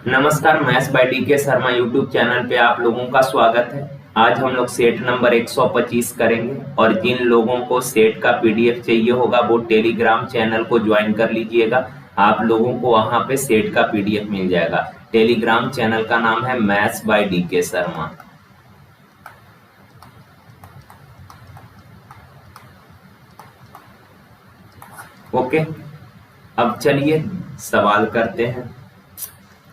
नमस्कार, maths by DK Sharma YouTube channel पे आप लोगों का स्वागत है। आज हम लोग सेट नंबर 125 करेंगे और जिन लोगों को सेट का पीडीएफ चाहिए होगा वो टेलीग्राम चैनल को ज्वाइन कर लीजिएगा। आप लोगों को वहां पे सेट का पीडीएफ मिल जाएगा। टेलीग्राम चैनल का नाम है maths by DK Sharma. Okay, अब चलिए सवाल करते हैं।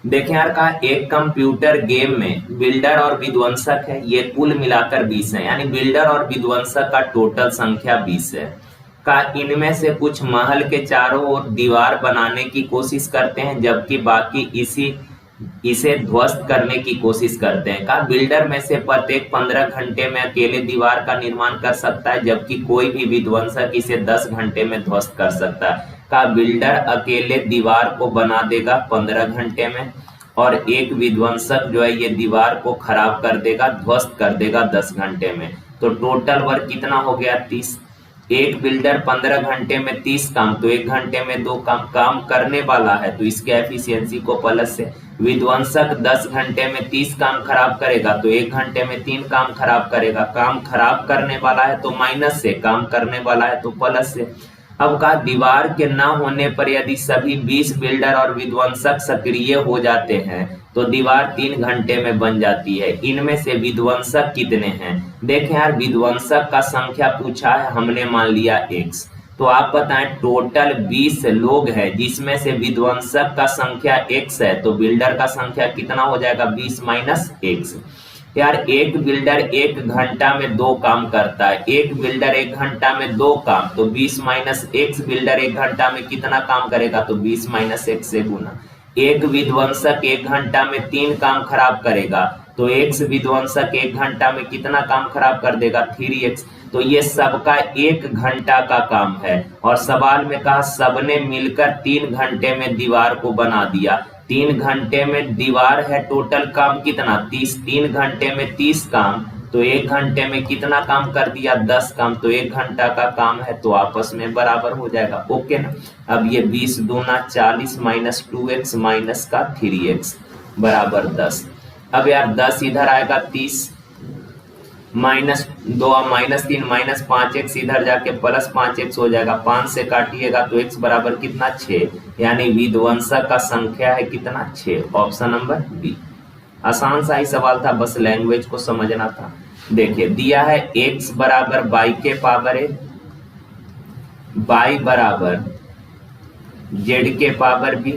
देखें यार, कहा एक कंप्यूटर गेम में बिल्डर और विध्वंसक है, ये कुल मिलाकर 20 है, यानी बिल्डर और विध्वंसक का टोटल संख्या 20 है। कहा इनमें से कुछ महल के चारों ओर दीवार बनाने की कोशिश करते हैं जबकि बाकी इसे ध्वस्त करने की कोशिश करते हैं। कहा बिल्डर में से प्रत्येक 15 घंटे में अकेले दीवार का निर्माण कर सकता है जबकि कोई भी विध्वंसक इसे 10 घंटे में ध्वस्त कर सकता है। का बिल्डर अकेले दीवार को बना देगा 15 घंटे में और एक विध्वंसक जो है ये दीवार को खराब कर देगा, ध्वस्त कर देगा 10 घंटे में। तो टोटल वर्क कितना हो गया? 30। एक बिल्डर 15 घंटे में 30 काम, तो 1 घंटे में 2 काम करने वाला है, तो इसके एफिशिएंसी को प्लस से। विध्वंसक 10 घंटे में 30 काम खराब करेगा तो 1 घंटे में 3 काम खराब करेगा। काम खराब करने वाला है तो माइनस से, काम करने वाला है तो प्लस से। अब कहा दीवार के न होने पर यदि सभी 20 बिल्डर और विध्वंसक सक्रिय हो जाते हैं तो दीवार 3 घंटे में बन जाती है। इनमें से विध्वंसक कितने हैं? देखें यार, विध्वंसक का संख्या पूछा है, हमने मान लिया x। तो आप बताएं टोटल 20 लोग हैं जिसमें से विध्वंसक का संख्या x है, तो बिल्डर का संख्या कितना हो जाएगा? 20 माइनस x। यार एक बिल्डर 1 घंटा में 2 काम करता है, एक बिल्डर 1 घंटा में 2 काम, तो 20 माइनस x। बिल्डर 1 घंटा में कितना काम करेगा? तो 20 माइनस x से गुना। एक विध्वंसक 1 घंटा में 3 काम खराब करेगा तो x विध्वंसक 1 घंटा में कितना काम खराब कर देगा? 3x। तो ये सबका 1 घंटा का काम है और सवाल में कहा सबने मिलकर 3 घंटे में दीवार को बना दिया। 3 घंटे में दीवार है, टोटल काम कितना? 30। 3 घंटे में 30 काम, तो 1 घंटे में कितना काम कर दिया? 10 काम, तो 1 घंटा का काम है, तो आपस में बराबर हो जाएगा। ओके ना। अब ये 20 दूना 40 माइनस 2x माइनस का 3x बराबर 10। अब यार 10 इधर आएगा 30 माइनस 2 माइनस 3 माइनस 5x इधर जाके प्लस 5x हो जाएगा। 5 से काटिएगा तो x बराबर कितना? 6। यानी विध्वंसक का संख्या है कितना? 6। Option number B. आसान सा ही सवाल था, बस लैंग्वेज को समझना था। देखिए दिया है x बराबर y के पावर a, y बराबर z के power b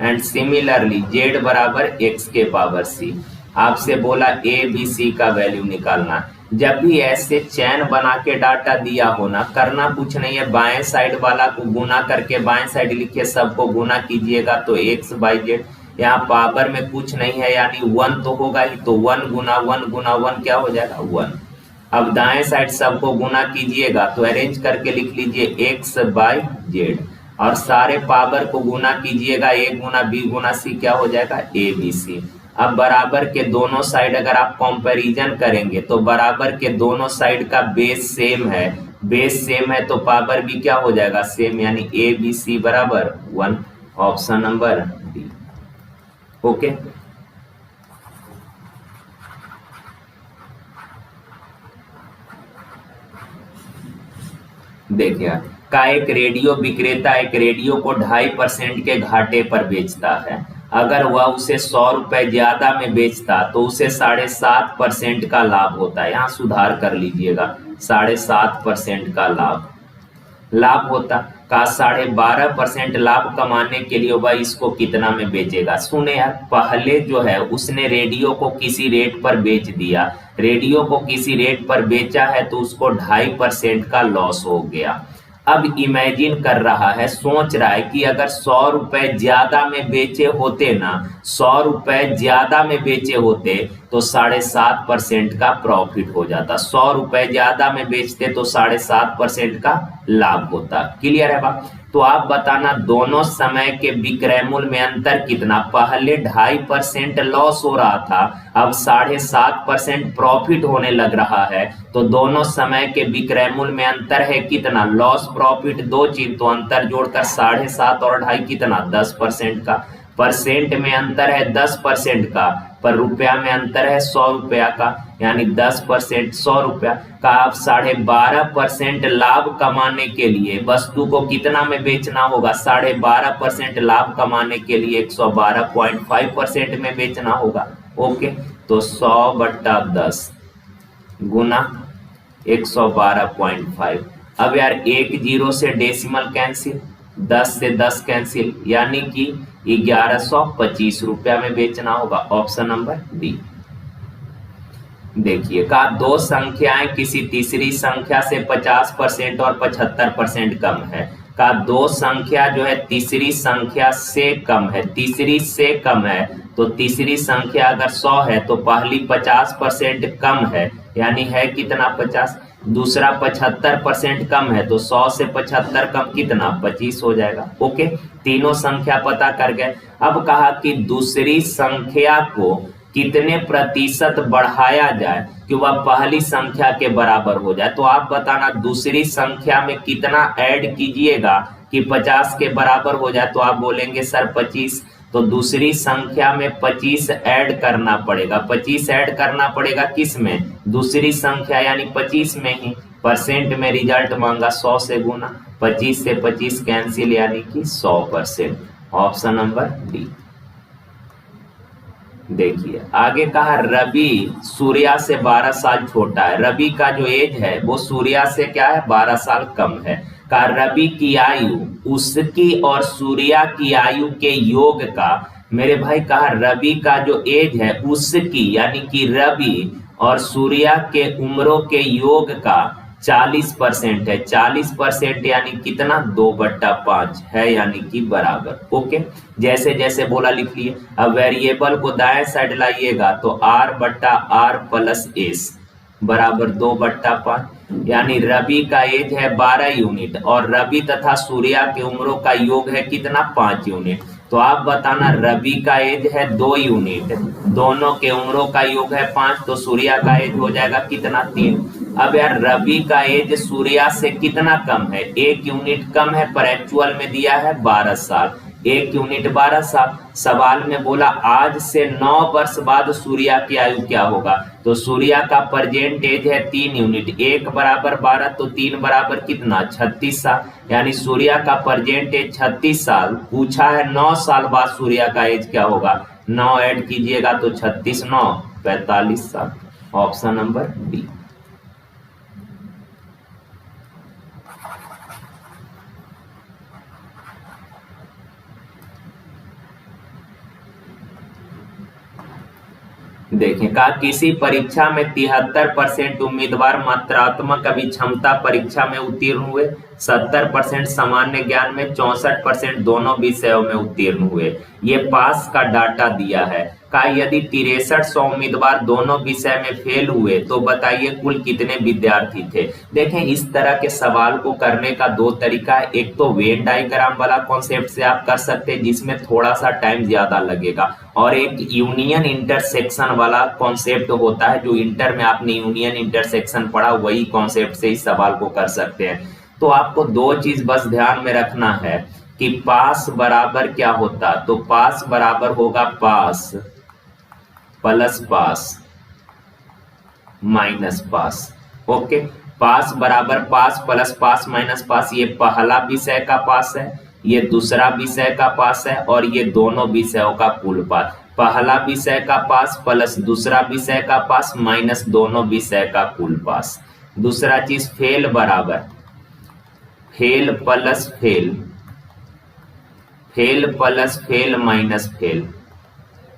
and similarly z बराबर x के पावर c। आपसे बोला a b c का वैल्यू निकालना। जब भी ऐसे चैन बना के डाटा दिया हो ना, करना कुछ नहीं है, बाएं साइड वाला को गुना करके बाएं साइड लिखिए, सबको गुना कीजिएगा तो x बाई जेड। यहाँ पावर में कुछ नहीं है यानी 1 तो होगा ही, तो 1 गुना 1 गुना 1 क्या हो जाएगा? 1। अब दाएं साइड सबको गुना कीजिएगा तो अरेंज करके लिख लीजिए x बाई जेड और सारे पावर को गुना कीजिएगा, a Guna b Guna c क्या हो जाएगा? a b c। अब बराबर के दोनों साइड अगर आप कंपैरिजन करेंगे तो बराबर के दोनों साइड का बेस सेम है, बेस सेम है तो पावर भी क्या हो जाएगा? सेम, यानी ए बी सी बराबर 1। Option number D. ओके, देखिए का एक रेडियो विक्रेता एक रेडियो को 2.5% के घाटे पर बेचता है। अगर वह उसे 100 रुपए ज्यादा में बेचता तो उसे 7.5% का लाभ होता है। यहाँ सुधार कर लीजिएगा, 7.5% का लाभ होता। का 12.5% लाभ कमाने के लिए वह इसको कितना में बेचेगा? सुने यार, पहले जो है उसने रेडियो को किसी रेट पर बेच दिया, रेडियो को किसी रेट पर बेचा है तो उसको 2.5% का लॉस हो गया। अब इमेजिन कर रहा है, सोच रहा है कि अगर 100 रुपए ज्यादा में बेचे होते ना, 100 रुपए ज्यादा में बेचे होते तो 7.5% का प्रॉफिट हो जाता। 100 रुपए ज्यादा में बेचते तो 7.5% का लाभ होता। क्लियर है बात? तो आप बताना दोनों समय के विक्रय मूल्य में अंतर कितना? पहले 2.5% लॉस हो रहा था, अब 7.5% प्रॉफिट होने लग रहा है, तो दोनों समय के विक्रय मूल्य में अंतर है कितना? लॉस प्रॉफिट दो चीज, तो अंतर जोड़कर 7.5 और 2.5 कितना? 10% का। परसेंट में अंतर है 10% का, पर रुपया में अंतर है 100 रुपया का, यानी 10% 100 रुपया का। आप 12.5% लाभ कमाने के लिए वस्तु को कितना में बेचना होगा? 12.5% लाभ कमाने के लिए 112.5% में बेचना होगा। ओके, तो 100/10 गुना 112.5। अब यार एक जीरो से डेसिमल कैंसिल, 10 से 10 कैंसिल, यानी कि 1125 रुपया में बेचना होगा। Option number D. देखिए कहा दो संख्याएं किसी तीसरी संख्या से 50% और 75% कम है। कहा दो संख्या जो है तीसरी संख्या से कम है, तीसरी से कम है, तो तीसरी संख्या अगर 100 है तो पहली 50% कम है, यानी है कितना? 50। दूसरा 75% कम है, तो 100 से 75 कम कितना? 25 हो जाएगा। ओके, तीनों संख्या पता कर गए। अब कहा कि दूसरी संख्या को कितने प्रतिशत बढ़ाया जाए कि वह पहली संख्या के बराबर हो जाए। तो आप बताना दूसरी संख्या में कितना ऐड कीजिएगा कि 50 के बराबर हो जाए। तो आप बोलेंगे सर 25, तो दूसरी संख्या में 25 ऐड करना पड़ेगा। 25 ऐड करना पड़ेगा किस में? दूसरी संख्या यानी 25 में ही। परसेंट में रिजल्ट मांगा 100 से गुना, 25 से 25 कैंसिल, यानी कि 100%। Option number D. देखिए आगे कहा रवि सूर्या से 12 साल छोटा है। रवि का जो एज है वो सूर्या से क्या है? 12 साल कम है। कहा रवि की आयु उसकी और सूर्या की आयु के योग का, मेरे भाई कहा रवि का जो एज है उसकी यानी कि रवि और सूर्या के उम्रों के योग का 40% है। 40% यानी कितना? 2/5 है, यानी कि बराबर। ओके, जैसे जैसे बोला लिख लिए। अब वेरिएबल को दाएं साइड लाइएगा तो r/r+s बराबर 2/5, यानी रवि का एज है 12 यूनिट और रवि तथा सूर्या के उम्रों का योग है कितना? 5 यूनिट। तो आप बताना रवि का एज है 2 यूनिट, दोनों के उम्रों का योग है 5, तो सूर्या का एज हो जाएगा कितना? 3। अब यार रवि का एज सूर्या से कितना कम है? 1 यूनिट कम है, पर एक्चुअल में दिया है 12 साल। 1 यूनिट 12 साल। सवाल में बोला आज से 9 वर्ष बाद सूर्या की आयु क्या होगा? तो सूर्या का प्रेजेंट एज है 3 यूनिट, 1 बराबर 12, तो 3 बराबर कितना? 36 साल, यानी सूर्या का प्रेजेंट एज 36 साल। पूछा है 9 साल बाद सूर्या का एज क्या होगा? 9 ऐड कीजिएगा तो 36 9 45 साल। Option number D. देखें कहा किसी परीक्षा में 73% उम्मीदवार मात्रात्मक अभिक्षमता परीक्षा में उत्तीर्ण हुए, 70% सामान्य ज्ञान में, 64% दोनों विषयों में उत्तीर्ण हुए। ये पास का डाटा दिया है। कहा यदि 6300 उम्मीदवार दोनों विषय में फेल हुए तो बताइए कुल कितने विद्यार्थी थे। देखें इस तरह के सवाल को करने का 2 तरीका है। एक तो वेन डायग्राम वाला कॉन्सेप्ट से आप कर सकते हैं जिसमें थोड़ा सा टाइम ज्यादा लगेगा, और एक यूनियन इंटरसेक्शन वाला कॉन्सेप्ट होता है जो इंटर में आपने यूनियन इंटरसेक्शन पढ़ा, वही कॉन्सेप्ट से इस सवाल को कर सकते हैं। तो आपको 2 चीज बस ध्यान में रखना है कि पास बराबर क्या होता, तो पास बराबर होगा पास प्लस पास माइनस पास। ओके, पास बराबर पास प्लस पास माइनस पास। ये पहला विषय का पास है, ये दूसरा विषय का पास है, और ये दोनों विषयों का कुल पास। पहला विषय का पास प्लस दूसरा विषय का पास माइनस दोनों विषय का कुल पास। दूसरा चीज फेल बराबर fail plus fail, fail plus fail minus fail.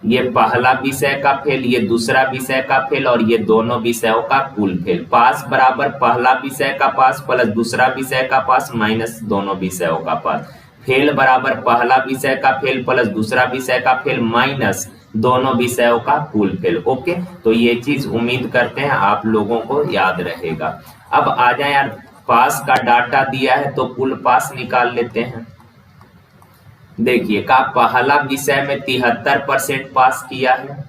ये पहला विषय का फेल, ये दूसरा विषय का फेल, और ये दोनों विषयों का कुल फेल। पास बराबर पहला विषय का पास प्लस दूसरा विषय का पास माइनस दोनों विषयों का पास। फेल बराबर पहला विषय का फेल प्लस दूसरा विषय का फेल माइनस दोनों विषयों का कुल फेल। ओके, तो ये चीज उम्मीद करते हैं आप लोगों को याद रहेगा। अब आ जाए यार, पास का डाटा दिया है तो कुल पास निकाल लेते हैं। देखिए का पहला विषय में 73% पास किया है,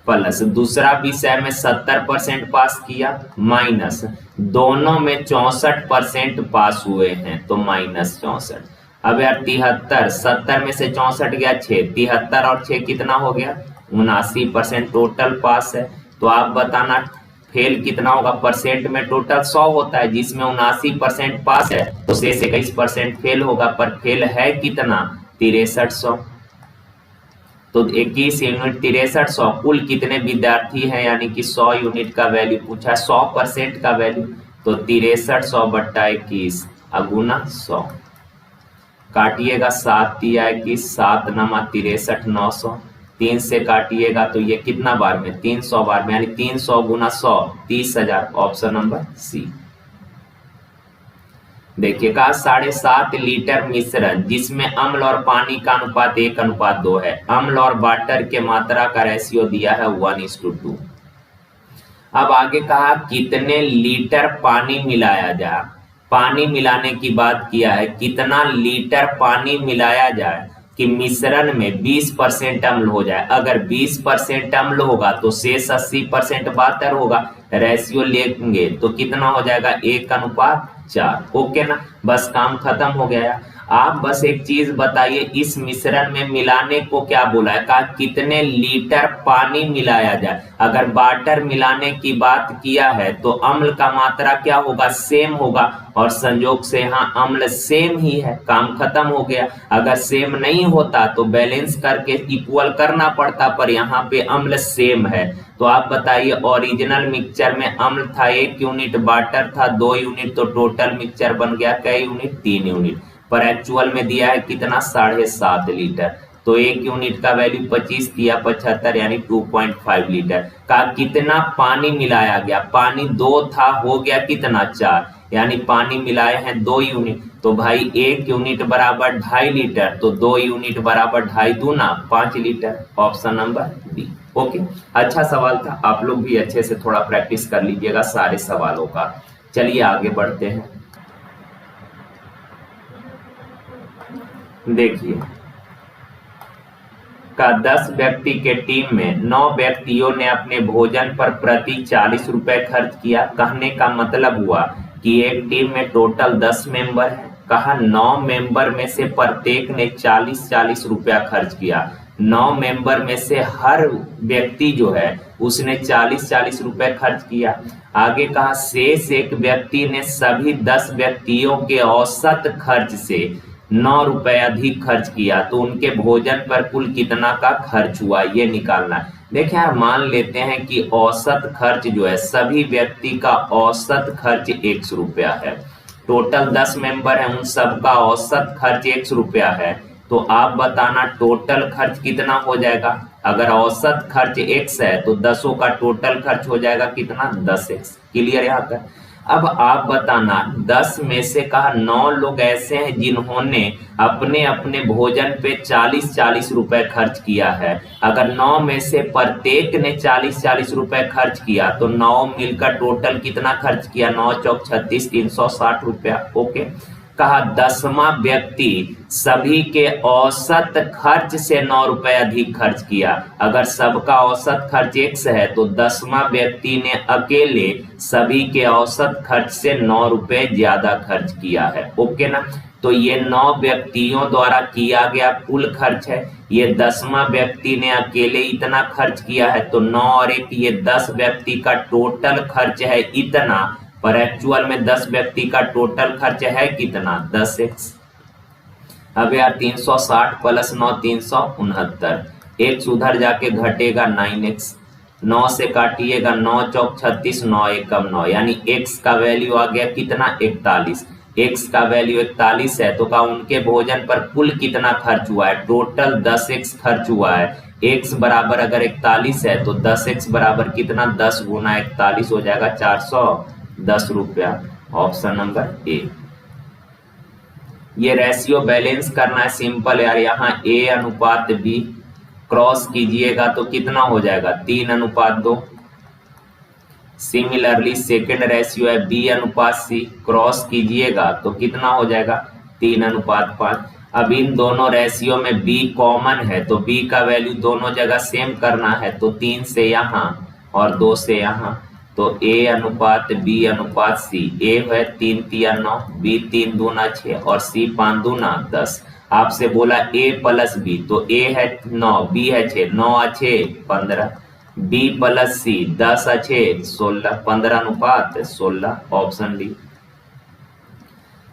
प्लस दूसरा विषय में 70% पास किया, माइनस दोनों में 64% पास हुए हैं, तो -64। अब यार 73, 70 में से 64 गया 6, 73 और 6 कितना हो गया 79% टोटल पास है। तो आप बताना फेल कितना होगा परसेंट में। टोटल 100 होता है जिसमें 79% पास है तो शेष 21% फेल होगा, पर फेल है कितना 6300। तो 21 यूनिट 6300, कुल कितने विद्यार्थी हैं यानी कि 100 यूनिट का वैल्यू पूछा है, 100% का वैल्यू। तो 6300 बट्टा 21 अगुना 100, काटिएगा 7 दिया है कि 7 नमा 63 900, 3 से काटिएगा तो ये कितना बार में 300 बार में, यानी 300 गुना 100 30,000। Option number C. देखिएगा 7.5 लीटर मिश्रण जिसमें अम्ल और पानी का अनुपात 1:2 है। अम्ल और वाटर के मात्रा का रेशियो दिया है 1:2। अब आगे कहा कितने लीटर पानी मिलाया जाए। पानी मिलाने की बात किया है, कितना लीटर पानी मिलाया जाए कि मिश्रण में 20% अम्ल हो जाए। अगर 20% अम्ल होगा तो शेष 80% वाटर होगा। रेशियो लेंगे तो कितना हो जाएगा 1:4। ओके ना, बस काम खत्म हो गया। आप बस एक चीज बताइए, इस मिश्रण में मिलाने को क्या बोला है, कहा कितने लीटर पानी मिलाया जाए। अगर वाटर मिलाने की बात किया है तो अम्ल का मात्रा क्या होगा सेम होगा, और संयोग से यहाँ अम्ल सेम ही है, काम खत्म हो गया। अगर सेम नहीं होता तो बैलेंस करके इक्वल करना पड़ता, पर यहाँ पे अम्ल सेम है। तो आप बताइए ओरिजिनल मिक्सचर में अम्ल था 1 यूनिट, वाटर था 2 यूनिट, तो टोटल मिक्सचर बन गया कै यूनिट 3 यूनिट। पर एक्चुअल में दिया है कितना 7.5 लीटर। तो 1 यूनिट का वैल्यू 25 दिया 75 यानी 2.5 लीटर का कितना पानी मिलाया गया। पानी 2 था, हो गया कितना 4, यानी पानी मिलाए हैं 2 यूनिट। तो भाई 1 यूनिट बराबर 2.5 लीटर, तो 2 यूनिट बराबर 2.5 दूना 5 litre. Option number D. Okay, अच्छा सवाल था, आप लोग भी अच्छे से थोड़ा प्रैक्टिस कर लीजिएगा सारे सवालों का। चलिए आगे बढ़ते हैं। देखिए का 10 व्यक्ति के टीम में 9 व्यक्तियों ने अपने भोजन पर प्रति 40 रुपए खर्च किया। कहने का मतलब हुआ कि एक टीम में टोटल 10 मेंबर है। कहा 9 मेंबर में से प्रत्येक ने 40-40 रुपया खर्च किया। 9 मेंबर में से हर व्यक्ति जो है उसने 40-40 रुपए खर्च किया। आगे कहा शेष एक व्यक्ति ने सभी 10 व्यक्तियों के औसत खर्च से 9 रुपए अधिक खर्च किया, तो उनके भोजन पर कुल कितना का खर्च हुआ ये निकालना है। देखिए यार, मान लेते हैं कि औसत खर्च जो है सभी व्यक्ति का औसत खर्च 100 रुपया है। टोटल 10 मेंबर है, उन सबका औसत खर्च 100 रुपया है। तो आप बताना टोटल खर्च कितना हो जाएगा। अगर औसत खर्च x है तो 10 का टोटल खर्च हो जाएगा कितना 10x। क्लियर यहाँ तक। अब आप बताना 10 में से कहा 9 लोग ऐसे हैं जिन्होंने अपने अपने भोजन पे 40-40 रुपए खर्च किया है। अगर 9 में से प्रत्येक ने 40-40 रुपए खर्च किया तो 9 मिलकर टोटल कितना खर्च किया 9 चौक 36 360 रुपया। ओके, कहा 10वां व्यक्ति सभी के औसत खर्च से 9 रुपए अधिक खर्च किया। अगर सबका औसत खर्च x है तो 10वां व्यक्ति ने अकेले सभी के औसत खर्च से 9 रुपए ज्यादा खर्च किया है। ओके ना, तो ये 9 व्यक्तियों द्वारा किया गया कुल खर्च है। ये 10वां व्यक्ति ने अकेले इतना खर्च किया है, तो 9 और 1 ये 10 व्यक्ति का टोटल खर्च है इतना, पर एक्चुअल में 10 व्यक्ति का टोटल खर्च है कितना 10x। अब यार 360 प्लस 9 369, x उधर जाके घटेगा 9x। 9 से काटिएगा 9 चौक 36 9 एकम 9, यानी x का वैल्यू आ गया कितना 41। x का वैल्यू 41 है तो का उनके भोजन पर कुल कितना खर्च हुआ है, टोटल 10x खर्च हुआ है। x बराबर अगर 41 है तो 10x बराबर कितना 10 गुना 41 हो जाएगा 410 रुपया। ऑप्शन नंबर ए। ये रेशियो बैलेंस करना है सिंपल यार। यहाँ a/b क्रॉस कीजिएगा तो कितना हो जाएगा 3:2। सिमिलरली सेकेंड रेशियो है b/c, क्रॉस कीजिएगा तो कितना हो जाएगा 3:5। अब इन दोनों रेशियो में b कॉमन है तो b का वैल्यू दोनों जगह सेम करना है, तो 3 से यहाँ और 2 से यहाँ। तो ए अनुपात बी अनुपात सी। ए है 3 तिया 9, बी 3 दूना 6 और सी 5 दूना 10। आपसे बोला ए प्लस बी, तो ए है 9, बी है 6, 9 आ 6 15, बी प्लस सी 10 आ 6 16, 15 अनुपात 16, ऑप्शन डी।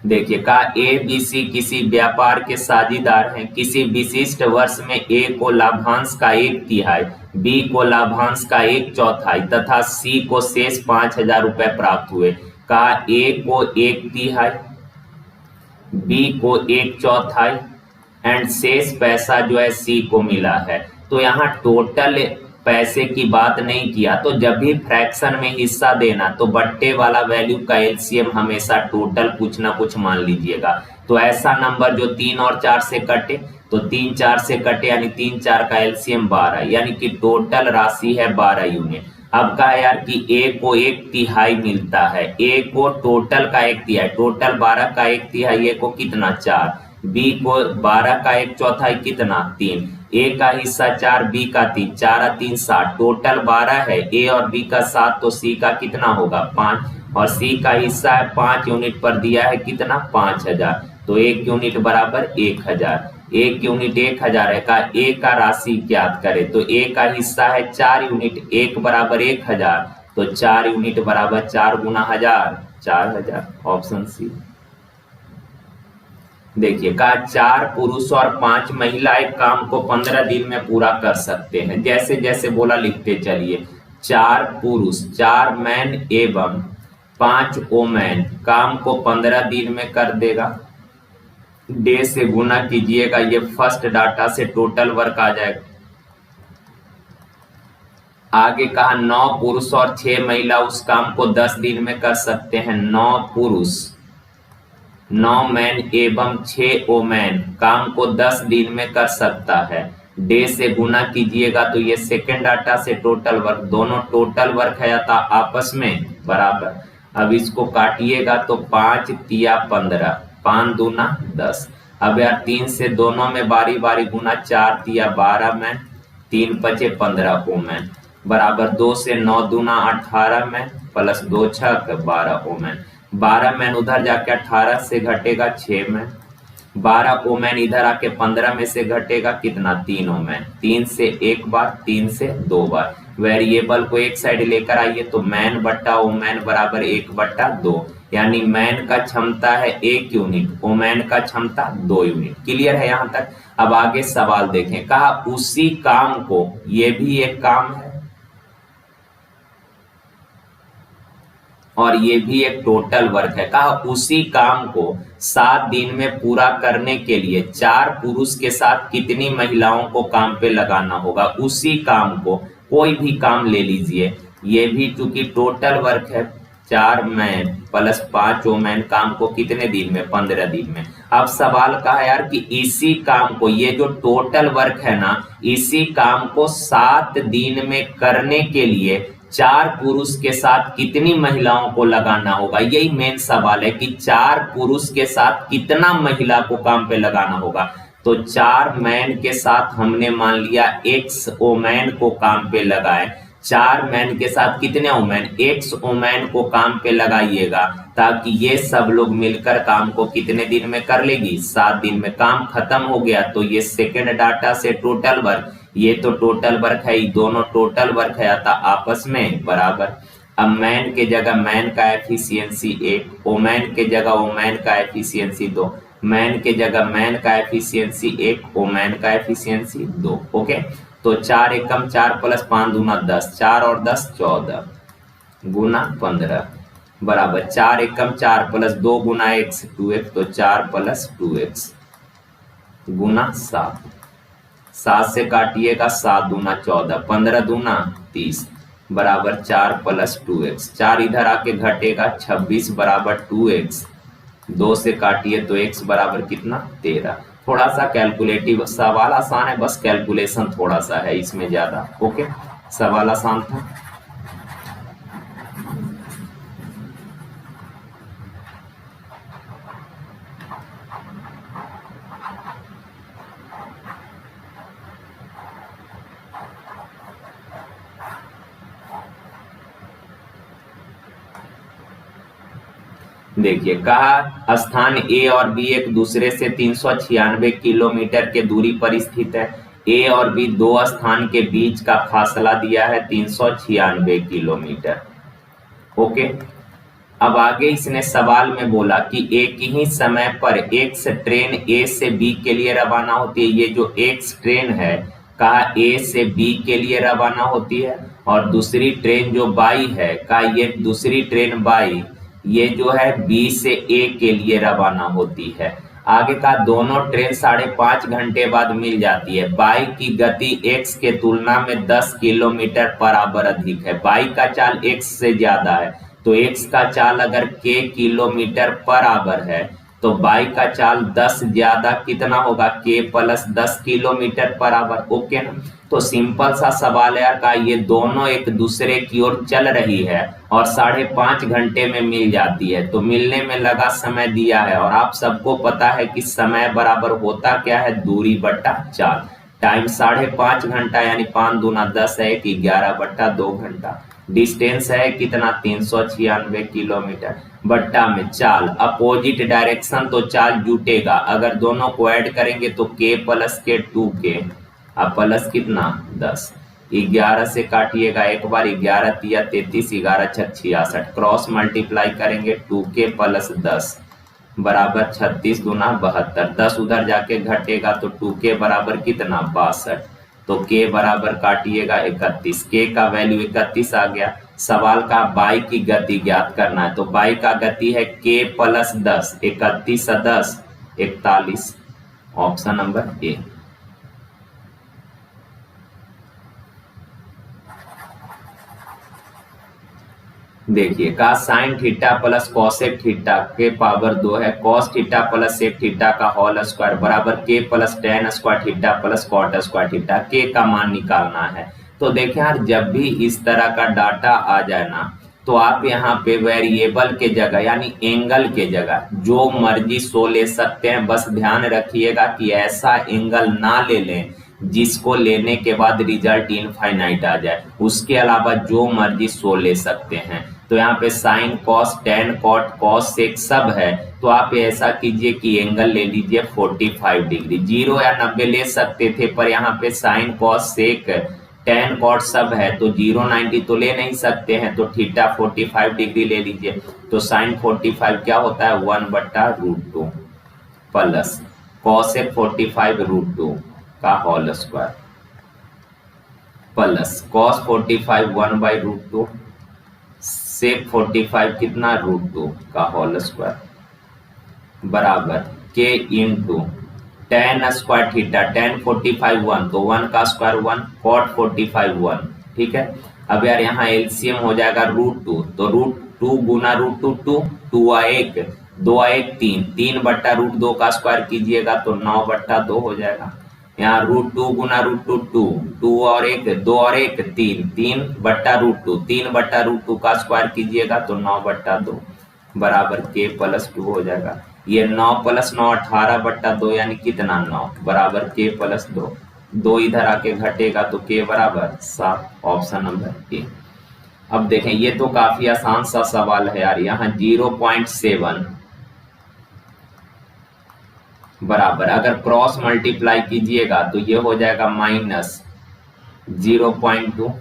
देखिए कहा ए बी सी किसी व्यापार के साझेदार हैं। किसी विशिष्ट वर्ष में ए को लाभांश का 1/3, बी को लाभांश का 1/4 तथा सी को शेष 5,000 रुपए प्राप्त हुए। कहा ए को 1/3, बी को 1/4 एंड शेष पैसा जो है सी को मिला है। तो यहाँ टोटल पैसे की बात नहीं किया, तो जब भी फ्रैक्शन में हिस्सा देना तो बट्टे वाला वैल्यू का एलसीएम हमेशा टोटल कुछ ना कुछ मान लीजिएगा। तो ऐसा नंबर जो 3 और 4 से कटे, तो 3 4 से कटे यानी 3 4 का एलसीएम 12, यानी कि टोटल राशि है 12 यूनिट। अब कहा यार कि ए को 1/3 मिलता है, ए को टोटल का 1/3, टोटल 12 का 1/3, ए को कितना 4, बी को 12 का 1/4 कितना 3, ए का हिस्सा 4, बी का 3, 4 3 7, टोटल 12 है, ए और बी का 7, तो सी का कितना होगा 5, और सी का हिस्सा है 5 यूनिट पर दिया है कितना 5,000, तो 1 यूनिट बराबर 1,000, 1 यूनिट 1,000 है। का ए का राशि ज्ञात करे, तो ए का हिस्सा है 4 यूनिट, 1 बराबर 1,000, तो 4 यूनिट बराबर 4 गुना 1000, 4,000, ऑप्शन सी। देखिए कहा 4 पुरुष और 5 महिलाएं काम को 15 दिन में पूरा कर सकते हैं। जैसे जैसे बोला लिखते चलिए। 4 पुरुष, 4 मैन एवं 5 वोमेन काम को 15 दिन में कर देगा। डे से गुना कीजिएगा, ये फर्स्ट डाटा से टोटल वर्क आ जाएगा। आगे कहा 9 पुरुष और 6 महिला उस काम को 10 दिन में कर सकते हैं। 9 पुरुष, 9 मैन एवं 6 वोमेन काम को 10 दिन में कर सकता है। डे से गुना कीजिएगा तो ये सेकेंड डाटा से टोटल वर्क, दोनों टोटल वर्क है था आपस में बराबर। अब इसको काटिएगा तो 5 तिया 15, 5 दूना 10। अब यार 3 से दोनों में बारी बारी गुना, 4 तिया 12 मैन, 3 पचे 15 वोमेन बराबर। 2 से 9 दूना 18 मैन प्लस 2 छक 12 वोमेन। 12 मैन उधर जाके 18 से घटेगा 6 मैन, 12 वोमेन इधर आके 15 में से घटेगा कितना 3 वोमेन। 3 से एक बार, 3 से 2 बार। वेरिएबल को एक साइड लेकर आइए तो मैन बट्टा वोमेन बराबर 1/2, यानी मैन का क्षमता है 1 यूनिट, वोमेन का क्षमता 2 यूनिट। क्लियर है यहाँ तक। अब आगे सवाल देखें। कहा उसी काम को, ये भी एक काम है और ये भी एक टोटल वर्क है। कहा उसी काम को 7 दिन में पूरा करने के लिए 4 पुरुष के साथ कितनी महिलाओं को काम पे लगाना होगा। उसी काम को, कोई भी काम ले लीजिए, ये भी चूंकि टोटल वर्क है, 4 मैन प्लस 5 वोमेन काम को कितने दिन में 15 दिन में। अब सवाल कहा यार कि इसी काम को, ये जो टोटल वर्क है ना, इसी काम को 7 दिन में करने के लिए 4 पुरुष के साथ कितनी महिलाओं को लगाना होगा। यही मेन सवाल है कि 4 पुरुष के साथ कितना महिला को काम पे लगाना होगा। तो 4 मैन के साथ हमने मान लिया X वोमेन को काम पे लगाए। 4 मैन के साथ कितने वोमेन, X वोमेन को काम पे लगाइएगा, ताकि ये सब लोग मिलकर काम को कितने दिन में कर लेगी 7 दिन में। काम खत्म हो गया तो ये सेकेंड डाटा से टोटल वर्क, ये तो टोटल वर्क है, दोनों टोटल वर्क है आता आपस में बराबर। अब मैन के जगह मैन का एफिशिएंसी 1, वोमेन के जगह वोमेन का एफिशिएंसी 2, मैन के जगह मैन का एफिशिएंसी 1, वोमेन का एफिशिएंसी 2। ओके, तो 4 एकम 4 प्लस 5 दूना 10, 4 और 10 14 गुना 15 बराबर 4 एकम 4 प्लस 2 गुना x 2x, तो 4 प्लस 2x गुना 7, 7 से काटिएगा 7 दूना 14, 15 दूना 30 बराबर 4 प्लस 2x। 4 इधर आके घटेगा 26 बराबर 2x, 2 से काटिए तो x बराबर कितना 13। थोड़ा सा कैलकुलेटिव सवाल, आसान है, बस कैलकुलेशन थोड़ा सा है इसमें ज्यादा। ओके, सवाल आसान था। देखिए कहा स्थान ए और बी एक दूसरे से 396 किलोमीटर के दूरी पर स्थित है। ए और बी दो स्थान के बीच का फासला दिया है 396 किलोमीटर। ओके, अब आगे इसने सवाल में बोला कि एक ही समय पर एक्स ट्रेन ए से बी के लिए रवाना होती है। ये जो एक्स ट्रेन है कहा ए से बी के लिए रवाना होती है, और दूसरी ट्रेन जो बाई है कहा ये दूसरी ट्रेन बाई ये जो है बी से ए के लिए रवाना होती है। आगे का दोनों ट्रेन 5.5 घंटे बाद मिल जाती है। बाई की गति एक्स के तुलना में 10 किलोमीटर बराबर अधिक है। बाई का चाल एक्स से ज्यादा है, तो एक्स का चाल अगर के किलोमीटर पर आवर है तो बाई का चाल 10 ज्यादा कितना होगा, के plus 10 kilometre per hour. Okay ना, तो सिंपल सा सवाल है यार का ये दोनों एक दूसरे की ओर चल रही है और 5.5 घंटे में मिल जाती है, तो मिलने में लगा समय दिया है। और आप सबको पता है कि समय बराबर होता क्या है, दूरी बट्टा चाल। टाइम 5.5 घंटा यानी 5 दूना 10 है कि 11/2 घंटा। डिस्टेंस है कितना 396 किलोमीटर, बट्टा में चाल अपोजिट डायरेक्शन, तो चाल जुटेगा। अगर दोनों को ऐड करेंगे तो के प्लस के 2k अब प्लस कितना 10। 11 से काटिएगा एक बार, 11 तिया 33, 11 छक 66, क्रॉस मल्टीप्लाई करेंगे 2k प्लस 10 बराबर 36 दूना 72। 10 उधर जाके घटेगा तो 2k बराबर कितना 62, तो k बराबर काटिएगा 31। k का वैल्यू 31 आ गया। सवाल का बाई की गति ज्ञात करना है, तो बाई का गति है k plus 10, 31 10 41, option number A. देखिए का sine theta plus cosec theta के पावर 2 है, cos theta plus sec theta का होल स्क्वायर बराबर K plus tan square theta plus cot square theta. K का मान निकालना है। तो देखिए यार जब भी इस तरह का डाटा आ जाए ना, तो आप यहाँ पे वेरिएबल के जगह यानी एंगल के जगह जो मर्जी सो ले सकते हैं। बस ध्यान रखिएगा कि ऐसा एंगल ना ले लें जिसको लेने के बाद रिजल्ट इनफाइनाइट आ जाए। उसके अलावा जो मर्जी सो ले सकते हैं। तो यहाँ पे sine cos tan cot cos sec सब है, तो आप ऐसा कीजिए कि एंगल ले लीजिए 45 डिग्री। 0 या 90 ले सकते थे, पर यहाँ पे sine cos sec tan cot सब है, तो 0 90 तो ले नहीं सकते हैं, तो थीटा 45 डिग्री ले लीजिए। तो साइन 45 क्या होता है 1/√2 प्लस कॉसेक 45 √2 का होल स्क्वायर प्लस कॉस 45 1/√2 सेक 45 कितना √2 का होल स्क्वायर बराबर के into ten square theta. Ten 45 1 तो 1 का स्क्वायर 1, कॉट 45 1। ठीक है, अब यार यहाँ एलसीएम हो जाएगा √2, तो √2 गुना √2 2, 2 आ 1 2 आ 1 3, 3/√2 का स्क्वायर कीजिएगा तो 9/2 हो जाएगा। यहाँ √2 गुना √2 2, 2 और 1 2 और 1 3, 3/√2, 3/√2 का स्क्वायर कीजिएगा तो 9/2 बराबर के प्लस 2 हो जाएगा। ये 9 प्लस 9 18/2 यानी कितना 9 बराबर के प्लस 2। 2 इधर आके घटेगा तो के बराबर 7, ऑप्शन नंबर ए। अब देखें ये तो काफी आसान सा सवाल है यार। यहाँ 0.7 बराबर अगर क्रॉस मल्टीप्लाई कीजिएगा तो ये हो जाएगा -0.2,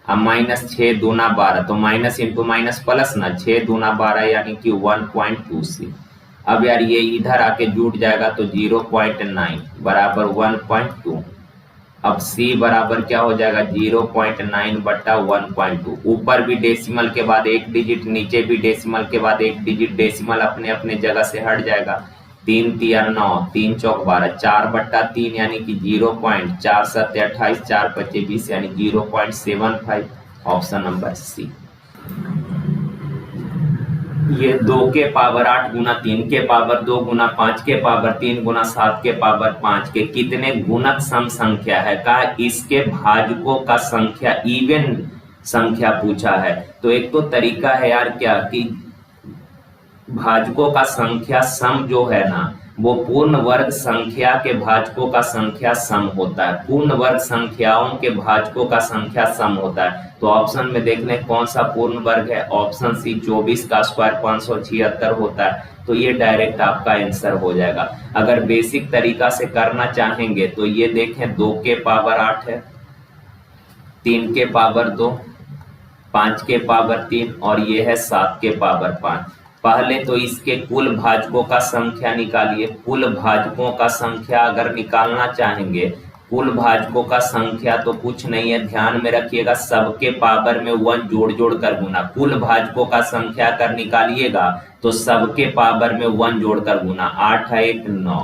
अब -6 दूना 12, तो माइनस इंटू माइनस प्लस ना, 6 दूना 12 यानी कि 1.2c। अब यार ये इधर आके जुट जाएगा तो 0.9 बराबर 1.2। अब c बराबर क्या हो जाएगा 0.9/1.2। ऊपर भी डेसिमल के बाद एक डिजिट, नीचे भी डेसिमल के बाद एक डिजिट, डेसिमल अपने अपने जगह से हट जाएगा। 3 तिया 9, 3 चौक 12, 4/3 यानी कि 0.4 7 28, 4 5 20 यानी 0.75, ऑप्शन नंबर सी। ये 2 के पावर 8 गुना 3 के पावर 2 गुना 5 के पावर 3 गुना 7 के पावर 5 के कितने गुणक सम संख्या है का इसके भाजकों का संख्या इवन संख्या पूछा है। तो एक तो तरीका है यार क्या कि भाजकों का संख्या सम जो है ना वो पूर्ण वर्ग संख्या के भाजकों का संख्या सम होता है। पूर्ण वर्ग संख्याओं के भाजकों का संख्या सम होता है। तो ऑप्शन में देख लें कौन सा पूर्ण वर्ग है। ऑप्शन सी 24 का स्क्वायर 576 होता है। तो ये डायरेक्ट आपका आंसर हो जाएगा। अगर बेसिक तरीका से करना चाहेंगे तो ये देखें 2 के पावर 8 है, 3 के पावर 2, 5 के पावर 3 और ये है 7 के पावर 5। पहले तो इसके कुल भाजकों का संख्या निकालिए। कुल भाजकों का संख्या अगर निकालना चाहेंगे, कुल भाजकों का संख्या तो कुछ नहीं है, ध्यान में रखिएगा सबके पावर में 1 जोड़ जोड़ कर गुना। कुल भाजकों का संख्या अगर निकालिएगा तो सबके पावर में 1 जोड़ कर गुना। 8 है 1 9,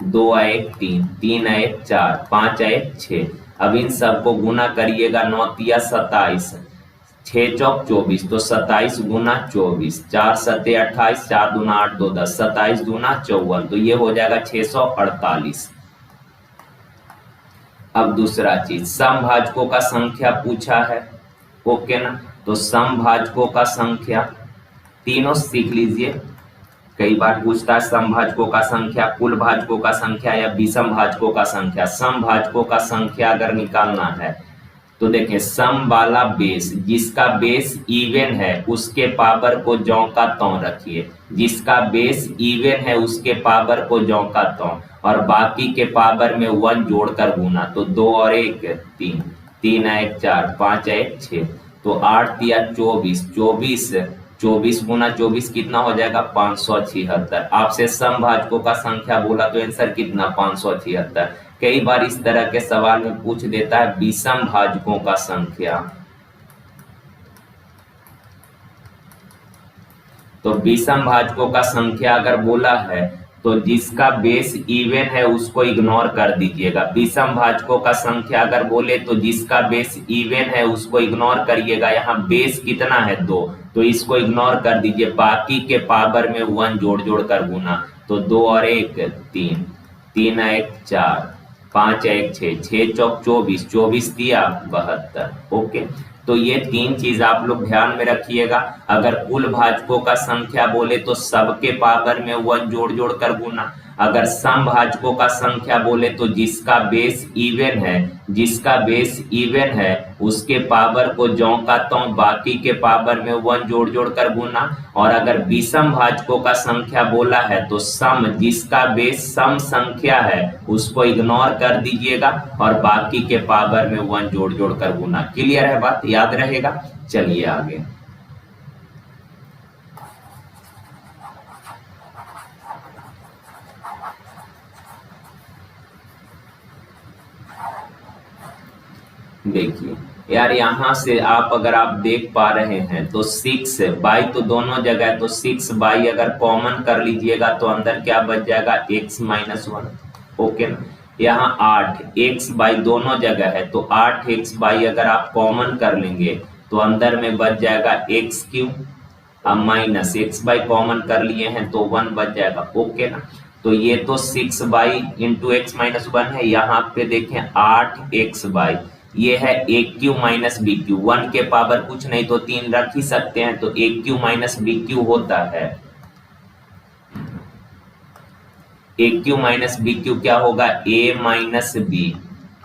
2 है 1 3, 3 है 1 4, 5 है 1 6। अब इन सबको गुना करिएगा। 9 तिया 27, 6 चौक 24, तो 27 गुना 24, 4 सत्ते 28, 4 दूना 8 2 10, 27 दूना 54, तो ये हो जाएगा 648। अब दूसरा चीज समभाजकों का संख्या पूछा है, ओके ना। तो समभाजकों का संख्या तीनों सीख लीजिए। कई बार पूछता है समभाजकों का संख्या, कुल भाजकों का संख्या या विषम भाजकों का संख्या। समभाजकों का संख्या अगर निकालना है तो देखें सम वाला बेस, जिसका बेस इवन है उसके पावर को ज्यों का त्यों रखिए। जिसका बेस इवन है उसके पावर को ज्यों का त्यों, और बाकी के पावर में 1 जोड़कर गुना। तो 2 और 1 3, 3 है 1 4, 5 है 1 6, तो 8 तिया 24, 24 गुना 24 कितना हो जाएगा 576। आपसे समभाजकों का संख्या बोला तो आंसर कितना 576। कई बार इस तरह के सवाल में पूछ देता है विषम भाजकों का संख्या। तो विषम भाजकों का संख्या अगर बोला है तो जिसका बेस इवन है उसको इग्नोर कर दीजिएगा। विषम भाजकों का संख्या अगर बोले तो जिसका बेस इवन है उसको इग्नोर करिएगा। यहाँ बेस कितना है 2, तो इसको इग्नोर कर दीजिए। बाकी के पावर में 1 जोड़ जोड़ कर गुना। तो 2 और 1 3, 3 है 1 4, 5 है 1 6, 6 चौक 24, 24 तिया 72। ओके, तो ये 3 चीज आप लोग ध्यान में रखिएगा। अगर कुल भाजकों का संख्या बोले तो सबके पावर में 1 जोड़ जोड़ कर गुना। अगर सम भाजकों का संख्या बोले तो जिसका बेस इवन है, जिसका बेस इवन है उसके पावर को ज्यों का त्यों, बाकी के पावर में 1 जोड़ जोड़ कर गुना। और अगर विषम भाजकों का संख्या बोला है तो सम, जिसका बेस सम संख्या है उसको इग्नोर कर दीजिएगा और बाकी के पावर में 1 जोड़ जोड़ कर गुना। क्लियर है बात, याद रहेगा। चलिए आगे। देखिए यार, यहां से आप अगर आप देख पा रहे हैं तो 6 बाई तो दोनों जगह है, तो 6 बाई अगर कॉमन कर लीजिएगा तो अंदर क्या बच जाएगा x माइनस 1। ओके ना। यहाँ 8 x बाई दोनों जगह है, तो 8x बाई अगर आप कॉमन कर लेंगे तो अंदर में बच जाएगा x क्यूब। अब माइनस x बाई कॉमन कर लिए हैं तो 1 बच जाएगा। ओके ना। तो ये तो 6 बाई इंटू एक्स माइनस 1 है। यहाँ पे देखें 8x बाई, ये है a cube minus B cube. 1 के पावर कुछ नहीं तो 3 रख ही सकते हैं, तो a cube minus B cube होता है। a cube minus B cube क्या होगा a minus B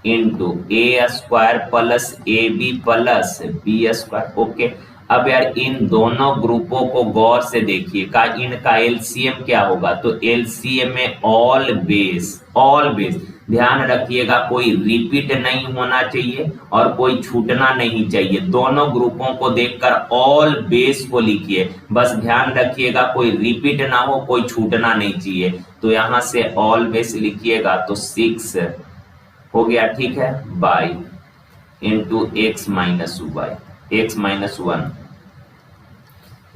into A square plus A B plus B square. Okay, अब यार इन दोनों ग्रुपों को गौर से देखिए का इनका एलसीएम क्या होगा। तो एलसीएम में ऑल बेस, ऑल बेस ध्यान रखिएगा, कोई रिपीट नहीं होना चाहिए और कोई छूटना नहीं चाहिए। दोनों ग्रुपों को देखकर ऑल बेस को लिखिए, बस ध्यान रखिएगा कोई रिपीट ना हो, कोई छूटना नहीं चाहिए। तो यहां से ऑल बेस लिखिएगा तो 6 हो गया, ठीक है, by into X minus Y, X minus 1।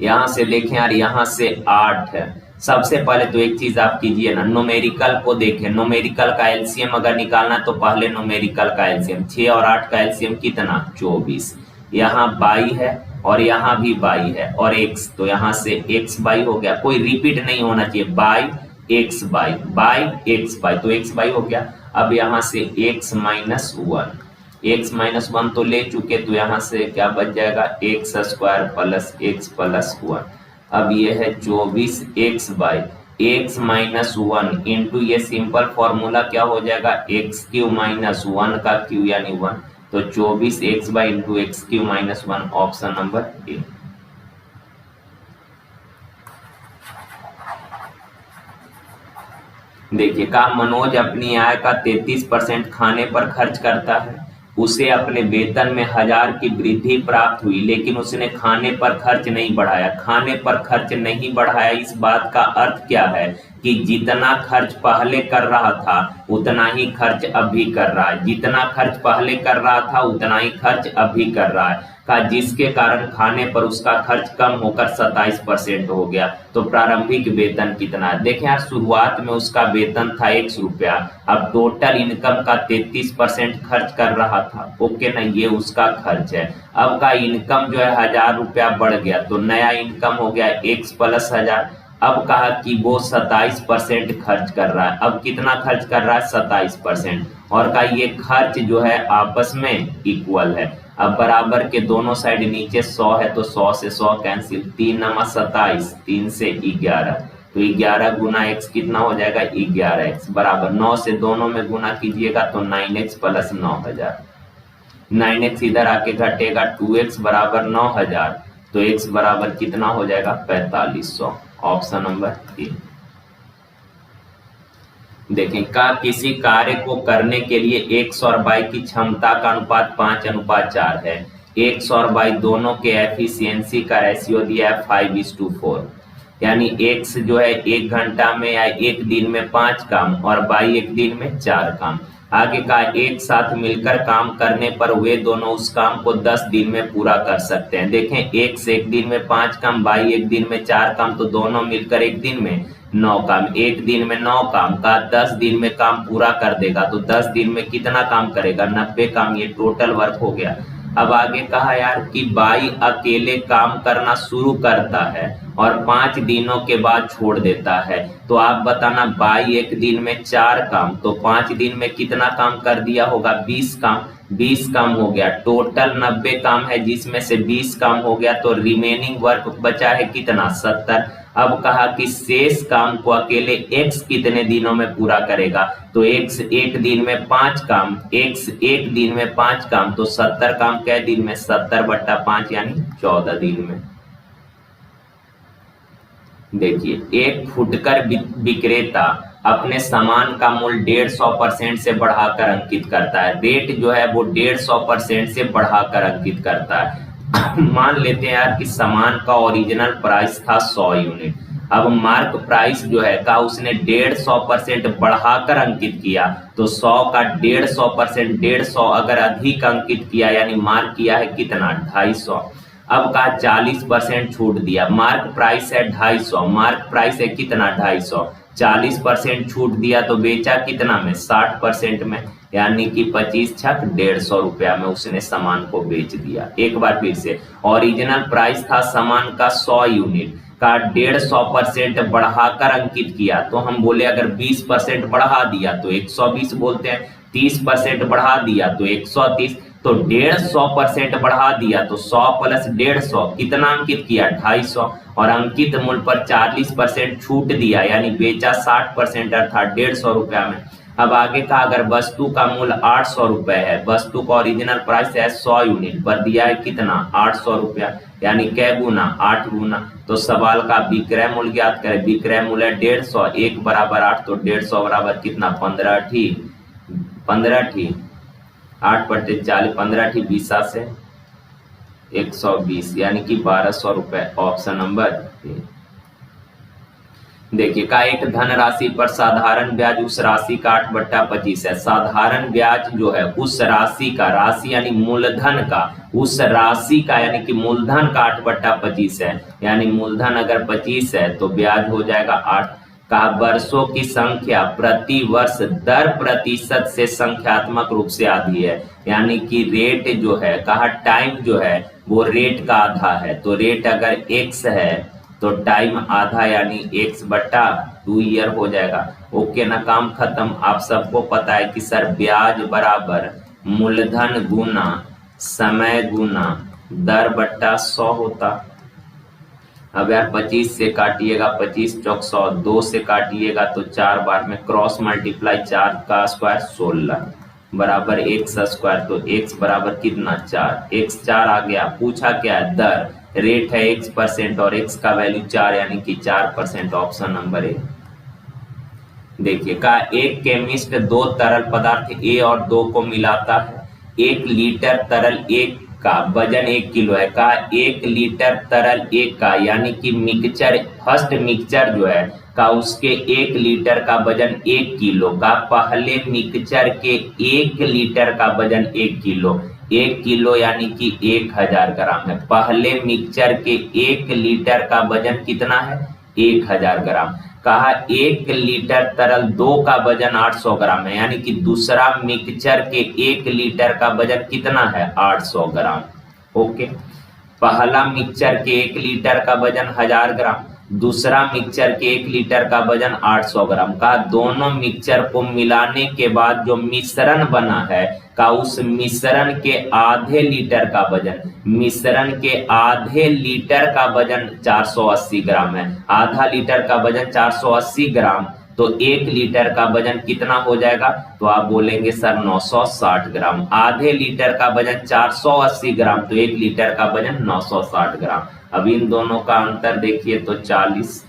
यहां से देखें यार, यहां से 8 है। सबसे पहले तो एक चीज आप कीजिए ना, न्यूमेरिकल को देखें। न्यूमेरिकल का एलसीएम अगर निकालना तो पहले न्यूमेरिकल का एलसीएम, 6 और 8 का एलसीएम कितना 24। यहाँ बाई है और यहाँ भी बाई है और x, तो यहाँ से x बाई हो गया, कोई रिपीट नहीं होना चाहिए। By x by, by x by, तो x बाई हो गया। अब यहाँ से x माइनस 1, x माइनस 1 तो ले चुके, तो यहाँ से क्या बच जाएगा x square plus x plus 1। अब ये है 24x by x minus one into ये सिंपल फॉर्मूला क्या हो जाएगा, एक्स क्यू माइनस वन का क्यू यानी वन, तो 24x by into x Q minus one, option number A. देखिए का मनोज अपनी आय का 33% खाने पर खर्च करता है। उसे अपने वेतन में 1000 की वृद्धि प्राप्त हुई, लेकिन उसने खाने पर खर्च नहीं बढ़ाया। खाने पर खर्च नहीं बढ़ाया, इस बात का अर्थ क्या है कि जितना खर्च पहले कर रहा था उतना ही खर्च अभी कर रहा है, जितना खर्च पहले कर रहा था उतना ही खर्च अभी कर रहा है, का जिसके कारण खाने पर उसका खर्च कम होकर 27% हो गया। तो प्रारंभिक वेतन कितना है, देखें यार शुरुआत में उसका वेतन था 100 रुपया, अब टोटल इनकम का 33% खर्च कर रहा था, ओके ना, ये उसका खर्च है। अब का इनकम जो है 1000 रुपया बढ़ गया, तो नया इनकम हो गया x प्लस 1000। अब कहा कि वो 27% खर्च कर रहा है, अब कितना खर्च कर रहा है 27%, और का ये खर्च जो है आपस में इक्वल है। अब बराबर के दोनों साइड नीचे 100 है तो 100 से 100 कैंसिल, 3 नमा 27, 3 से 11, तो 11 गुना x कितना हो जाएगा 11x, बराबर 9 से दोनों में गुना कीजिएगा तो 9x प्लस 9000, 9x इधर आके घटेगा 2x बराबर 9000, तो x बराबर कितना हो जाएगा 4500, ऑप्शन नंबर ए। देखें का किसी कार्य को करने के लिए x और y की क्षमता का अनुपात 5:4 है। x और y दोनों के एफिशिएंसी का रेशियो दिया है 5:4, यानी x जो है 1 घंटा में या 1 दिन में 5 काम और y 1 दिन में 4 काम। आगे का एक साथ मिलकर काम करने पर वे दोनों उस काम को 10 दिन में पूरा कर सकते हैं। देखें x 1 दिन में 5 काम, y 1 दिन में 4 काम, तो दोनों मिलकर 1 दिन में 9 काम, 1 दिन में 9 काम का 10 दिन में काम पूरा कर देगा, तो 10 दिन में कितना काम करेगा 90 काम, ये टोटल वर्क हो गया। अब आगे कहा यार कि बाई अकेले काम करना शुरू करता है और 5 दिनों के बाद छोड़ देता है, तो आप बताना बाई 1 दिन में 4 काम, तो 5 दिन में कितना काम कर दिया होगा 20 काम, 20 काम हो गया, टोटल 90 काम है जिसमें से 20 काम हो गया, तो रिमेनिंग वर्क बचा है कितना 70। अब कहा कि शेष काम को अकेले x कितने दिनों में पूरा करेगा, तो x 1 दिन में 5 काम, x 1 दिन में 5 काम, तो 70 काम कै दिन में 70/5 यानी 14 दिन में। देखिए एक फुटकर विक्रेता अपने सामान का मूल्य 150% से बढ़ाकर अंकित करता है, रेट जो है वो 150% से बढ़ाकर अंकित करता है। मान लेते हैं यार कि सामान का ओरिजिनल प्राइस था 100 यूनिट, अब मार्क प्राइस जो है का उसने 150% बढ़ाकर अंकित किया, तो 100 का 150%, 150 अगर अधिक अंकित किया यानी मार्क किया है कितना 250। अब का 40% छूट दिया, मार्क प्राइस है 250, मार्क प्राइस है कितना 250, 40% छूट दिया तो बेचा कितना में 60% में, यानी कि 25 छक 150 रुपया में उसने सामान को बेच दिया। एक बार फिर से, ओरिजिनल प्राइस था सामान का 100 यूनिट का 150% बढ़ाकर अंकित किया, तो हम बोले अगर 20% बढ़ा दिया तो 120 बोलते हैं, 30% बढ़ा दिया तो 130, तो 150% बढ़ा दिया तो 100 प्लस 150 कितना अंकित किया 250, और अंकित मूल्य पर 40% छूट दिया यानी बेचा 60% अर्थात 150 रुपया में। अब आगे का अगर वस्तु का मूल्य 800 रुपए है, वस्तु का ओरिजिनल प्राइस है 100 यूनिट पर दिया है कितना 800 रुपया, यानी कै गुना 8 गुना, तो सवाल का विक्रय मूल्य ज्ञात करें। विक्रय मूल्य 150, 1 बराबर 8, तो 150 बराबर कितना 15 ठी 8/40, 15 ठी 20 से 120 यानी कि 1200 रुपए, ऑप्शन नंबर ए। देखिए का एक धनराशि पर साधारण ब्याज उस राशि का 8/25 है। साधारण ब्याज जो है उस राशि का, राशि यानी मूलधन का, उस राशि का यानी कि मूलधन का 8/25 है, यानी मूलधन अगर 25 है तो ब्याज हो जाएगा 8 का। वर्षों की संख्या प्रति वर्ष दर प्रतिशत से संख्यात्मक रूप से आधी है, यानी कि रेट जो है कहा टाइम जो है वो रेट का आधा है, तो रेट अगर x है तो टाइम आधा यानी x/2 ईयर हो जाएगा। ओके ना, काम खत्म। आप सबको पता है कि सर ब्याज बराबर मूलधन गुना समय गुना दर/100 होता। अब यार 25 से काटिएगा, 25 चौक 100, 2 से काटिएगा तो 4 बार में क्रॉस मल्टीप्लाई 4 का स्क्वायर 16 बराबर एक्स स्क्वायर। तो एक्स बराबर कितना 4, एक्स 4 आ गया। पूछा क्या है, दर, रेट है x% और x का वैल्यू 4 यानी कि 4%, ऑप्शन नंबर ए। देखिए का एक केमिस्ट दो तरल पदार्थ ए और 2 को मिलाता है। 1 लीटर तरल एक का वजन 1 किलो है। का 1 लीटर तरल एक का यानी कि मिक्सचर, फर्स्ट मिक्सचर जो है का उसके 1 लीटर का वजन 1 किलो का, पहले मिक्सचर के 1 लीटर का वजन 1 किलो, 1 किलो यानी कि 1000 ग्राम है। पहले मिक्सचर के 1 लीटर का वजन कितना है, 1000 ग्राम। कहा 1 लीटर तरल 2 का वजन 800 ग्राम है, यानी कि दूसरा मिक्सचर के 1 लीटर का वजन कितना है, 800 ग्राम। ओके, पहला मिक्सचर के 1 लीटर का वजन 1000 ग्राम, दूसरा मिक्सचर के 1 लीटर का वजन 800 ग्राम। का दोनों मिक्सचर को मिलाने के बाद जो मिश्रण बना है का उस मिश्रण के आधे लीटर का वजन, मिश्रण के आधे लीटर का वजन 480 ग्राम है। आधा लीटर का वजन 480 ग्राम, तो 1 लीटर का वजन कितना हो जाएगा, तो आप बोलेंगे सर 960 ग्राम। आधे लीटर का वजन 480 ग्राम, तो 1 लीटर का वजन 960 ग्राम। अब इन दोनों का अंतर देखिए तो 40,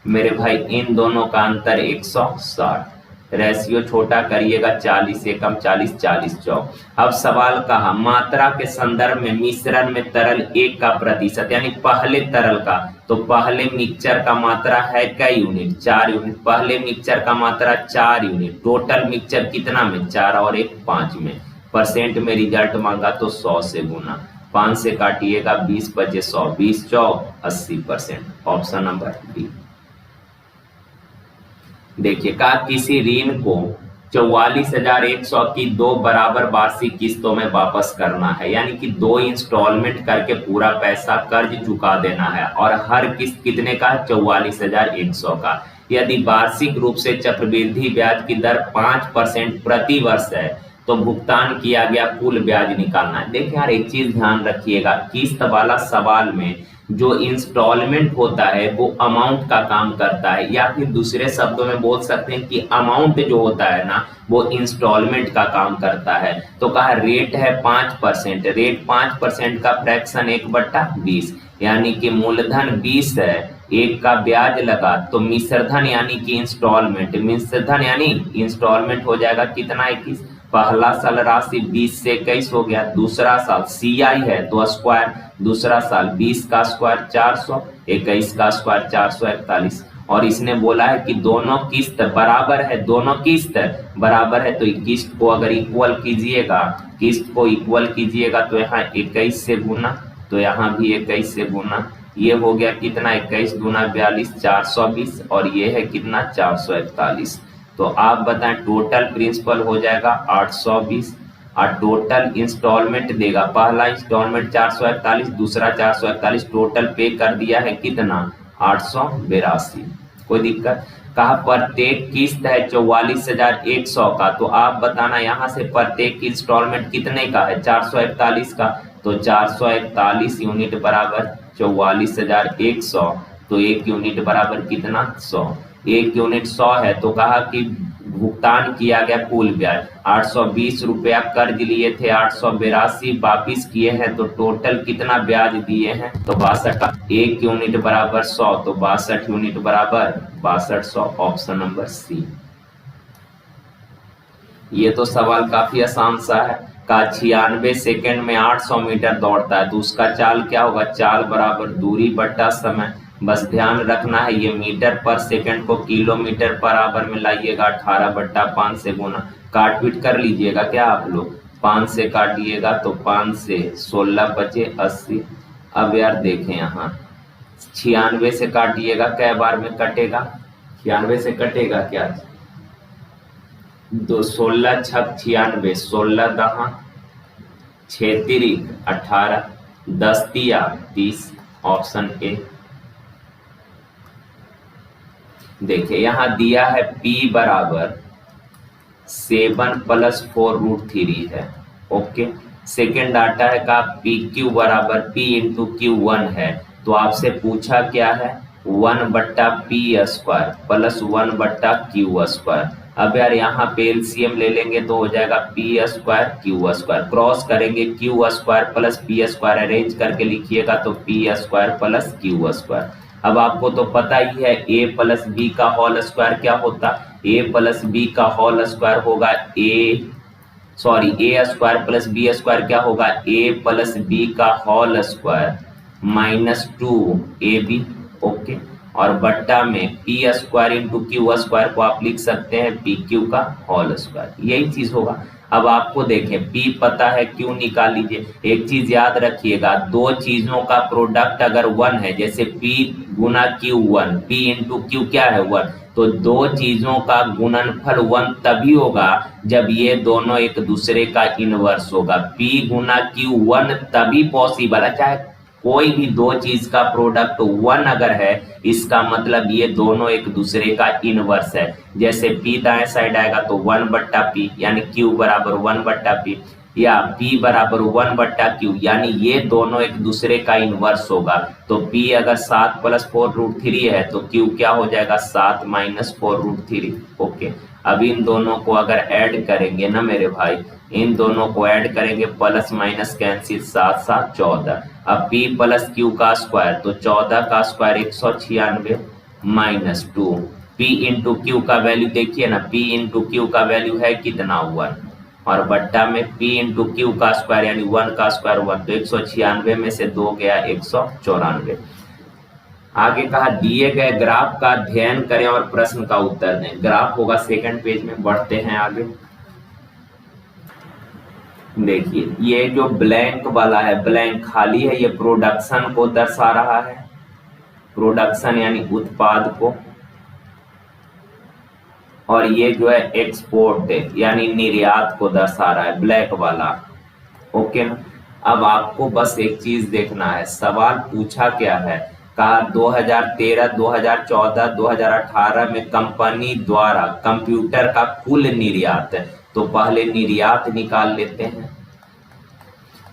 मेरे भाई इन दोनों का अंतर 160। रेशियो छोटा करिएगा, 40 एकम 40, 40 चौक। अब सवाल कहा मात्रा के संदर्भ में मिश्रण में तरल एक का प्रतिशत, यानी पहले तरल का, तो पहले मिक्सचर का मात्रा है कई यूनिट, 4 यूनिट। पहले मिक्सचर का मात्रा 4 यूनिट, टोटल मिक्सचर कितना में, 4 और 1 5 में। परसेंट में रिजल्ट मांगा तो 100 से गुना, 5 से काटिएगा 20 बचे 100, 20 चौक 80%, ऑप्शन नंबर बी। देखिए का किसी ऋण को 44,100 की 2 बराबर वार्षिक किस्तों में वापस करना है, यानी कि 2 इंस्टॉलमेंट करके पूरा पैसा कर्ज चुका देना है, और हर किस्त कितने का है, 44,100 का। यदि वार्षिक रूप से चक्रवृद्धि ब्याज की दर 5% प्रति वर्ष है तो भुगतान किया गया कुल ब्याज निकालना है। देखिए यार एक चीज ध्यान रखिएगा, किस्त वाला सवाल में जो इंस्टॉलमेंट होता है वो अमाउंट का काम करता है, या फिर दूसरे शब्दों में बोल सकते हैं कि अमाउंट जो होता है ना वो इंस्टॉलमेंट का काम करता है। तो कहा रेट है 5%, रेट 5% का फ्रैक्शन 1/20, यानी कि मूलधन 20 है, 1 का ब्याज लगा तो मिश्रधन यानी कि इंस्टॉलमेंट, मिश्रधन यानी इंस्टॉलमेंट हो जाएगा कितना, 21। पहला साल राशि 20 से 21 हो गया, दूसरा साल CI है तो स्क्वायर, दूसरा साल 20 का स्क्वायर 400, 21 का स्क्वायर 441। और इसने बोला है कि दोनों किस्त बराबर है, दोनों किस्त बराबर है, तो किस्त को अगर इक्वल कीजिएगा, किस्त को इक्वल कीजिएगा तो यहाँ 21 से गुना, तो यहाँ भी 21 से गुना, ये हो गया कितना, 21 दूना 42, 420, और ये है कितना 441। तो आप बताएं टोटल प्रिंसिपल हो जाएगा 820, और टोटल इंस्टॉलमेंट देगा, पहला इंस्टॉलमेंट 441, दूसरा 441, टोटल पे कर दिया है कितना 882। कोई दिक्कत। कहा प्रत्येक किस्त है 44,100 का, तो आप बताना यहाँ से प्रत्येक इंस्टॉलमेंट कितने का है, 441 का, तो 441 यूनिट बराबर 44,100, तो 1 यूनिट बराबर कितना 100, 1 यूनिट 100 है। तो कहा कि भुगतान किया गया कुल ब्याज 820 रुपया, कर्ज लिए थे 882 वापिस किए हैं, तो टोटल कितना ब्याज दिए हैं, तो 62। 1 यूनिट बराबर 100, तो 62 यूनिट बराबर 6200, ऑप्शन नंबर सी। ये तो सवाल काफी आसान सा है। का 96 सेकेंड में 800 मीटर दौड़ता है तो उसका चाल क्या होगा, चाल बराबर दूरी बट्टा समय। बस ध्यान रखना है ये मीटर पर सेकंड को किलोमीटर पर आवर में लाइएगा, 18/5 से गुना, काट पीट कर लीजिएगा क्या आप लोग, 5 से काटिएगा तो 5 से 16 बचे 80। अब यार देखें यहाँ 96 से काटिएगा कै बार में कटेगा, 96 से कटेगा क्या, 16 छक 96, 16 दहा 6 तिरिक 18, 10 तिया 30, ऑप्शन ए। देखिए यहाँ दिया है P बराबर 7 + 4√3 है। ओके, सेकेंड डाटा है का PQ बराबर P × Q1 है, तो आपसे पूछा क्या है 1/p² प्लस 1/q²। अब यार यहाँ पे एलसीएम ले लेंगे तो हो जाएगा p² q², क्रॉस करेंगे q² प्लस p², अरेंज करके लिखिएगा तो p² प्लस q²। अब आपको तो पता ही है a प्लस बी का होल स्क्वायर क्या होता, a प्लस बी का होल स्क्वायर होगा a² प्लस b² क्या होगा a प्लस बी का होल स्क्वायर -2ab। ओके, और बट्टा में p² इंटू q² को आप लिख सकते हैं pq का होल स्क्वायर, यही चीज होगा। अब आपको देखें p पता है, q निकाल लीजिए। एक चीज याद रखिएगा, दो चीजों का प्रोडक्ट अगर 1 है, जैसे p गुना q 1, p इंटू q क्या है 1, तो दो चीजों का गुणनफल 1 तभी होगा जब ये दोनों एक दूसरे का इनवर्स होगा। p गुना q 1 तभी पॉसिबल है, चाहे कोई भी दो चीज का प्रोडक्ट 1 अगर है, इसका मतलब ये दोनों एक दूसरे का इनवर्स है। जैसे p दाएं साइड आएगा तो 1/p यानी q बराबर 1/p, या p बराबर 1/q यानी ये दोनों एक दूसरे का इनवर्स होगा। तो p अगर 7 + 4√3 है तो q क्या हो जाएगा 7 - 4√3। ओके, अब इन दोनों को अगर ऐड करेंगे ना मेरे भाई, इन दोनों को ऐड करेंगे, प्लस माइनस कैंसिल, 7 7 14। अब p प्लस q का स्क्वायर तो 14 का स्क्वायर 196 -2। p इंटू क्यू का वैल्यू देखिए ना, p इंटू क्यू का वैल्यू है कितना 1, और बट्टा में p इंटू क्यू का स्क्वायर यानी 1 का स्क्वायर 1, तो 196 में से 2 गया 194। आगे कहा दिए गए ग्राफ का अध्ययन करें और प्रश्न का उत्तर दें। ग्राफ होगा सेकंड पेज में, बढ़ते हैं आगे। देखिए ये जो ब्लैंक वाला है, ब्लैंक खाली है, ये प्रोडक्शन को दर्शा रहा है, प्रोडक्शन यानी उत्पाद को, और ये जो है एक्सपोर्ट यानी निर्यात को दर्शा रहा है, ब्लैक वाला। ओके ना, अब आपको बस एक चीज देखना है, सवाल पूछा क्या है, कहा 2013, 2014, 2018 में कंपनी द्वारा कंप्यूटर का कुल निर्यात है। तो पहले निर्यात निकाल लेते हैं,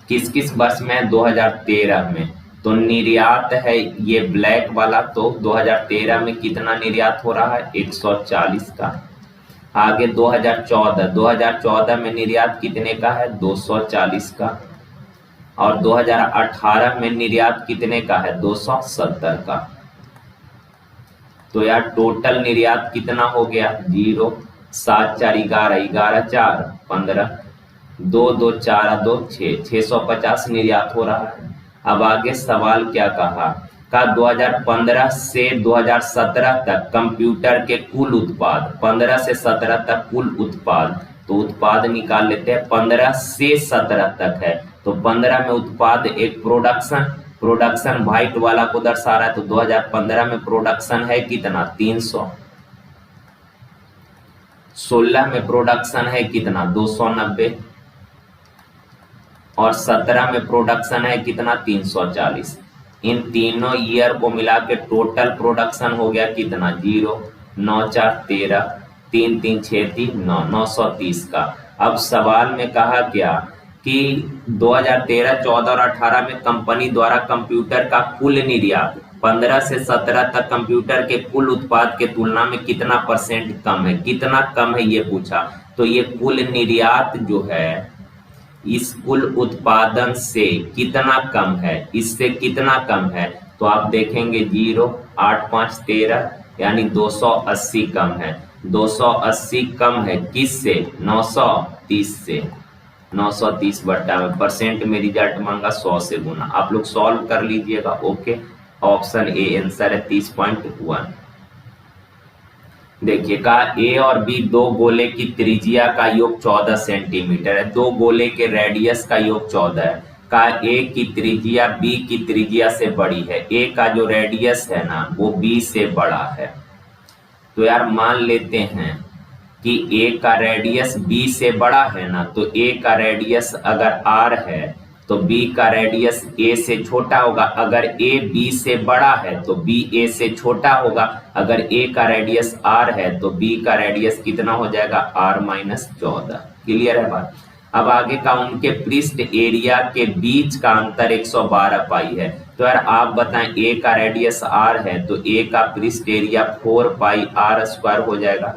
किस किस वर्ष में, 2013 में। तो निर्यात है ये ब्लैक वाला, तो 2013 में कितना निर्यात हो रहा है 140 का। आगे 2014 में निर्यात कितने का है 240 का, और 2018 में निर्यात कितने का है 270 का। तो यार टोटल निर्यात कितना हो गया 0, 7 4 11, 11 4 15, 2 2 4 2 6, 650 निर्यात हो रहा है। अब आगे सवाल क्या कहा, 2015 से 2017 तक कंप्यूटर के कुल उत्पाद, 15 से 17 तक कुल उत्पाद, तो उत्पाद निकाल लेते हैं। 15 से 17 तक है तो 15 में उत्पाद एक प्रोडक्शन व्हाइट वाला को दर्शा रहा है, तो 2015 में प्रोडक्शन है कितना 300। 16 में प्रोडक्शन है कितना 290, और 17 में प्रोडक्शन है कितना 340। इन तीनों ईयर को मिला के टोटल प्रोडक्शन हो गया कितना 0, 9 4 13, 3 3 6 3 9, 930 का। अब सवाल में कहा क्या कि 2013, 14 और 18 में कंपनी द्वारा कंप्यूटर का कुल निर्यात 15 से 17 तक कंप्यूटर के कुल उत्पाद के तुलना में कितना % कम है, कितना कम है ये पूछा। तो ये कुल निर्यात जो है इस कुल उत्पादन से कितना कम है, इससे कितना कम है, तो आप देखेंगे 0, 8 5 13 यानी 280 कम है। 280 कम है किससे 930 से, 930 बट्टा में % में रिजल्ट मांगा 100 से गुना। आप लोग सॉल्व कर लीजिएगा। ओके, ऑप्शन ए आंसर है 30.1। देखिए कहा ए और बी दो गोले की त्रिज्या का योग 14 सेंटीमीटर है, दो गोले के रेडियस का योग 14 है। कहा ए की त्रिज्या बी की त्रिज्या से बड़ी है, ए का जो रेडियस है ना वो बी से बड़ा है। तो यार मान लेते हैं कि ए का रेडियस बी से बड़ा है ना, तो ए का रेडियस अगर आर है तो बी का रेडियस ए से छोटा होगा। अगर ए बी से बड़ा है तो बी ए से छोटा होगा। अगर ए का रेडियस आर है तो बी का रेडियस कितना हो जाएगा r - 14। क्लियर है बात। अब आगे का उनके पृष्ठ एरिया के बीच का अंतर 112 पाई है। तो यार आप बताएं, ए का रेडियस आर है तो ए का पृष्ठ एरिया 4 पाई आर स्क्वायर हो जाएगा।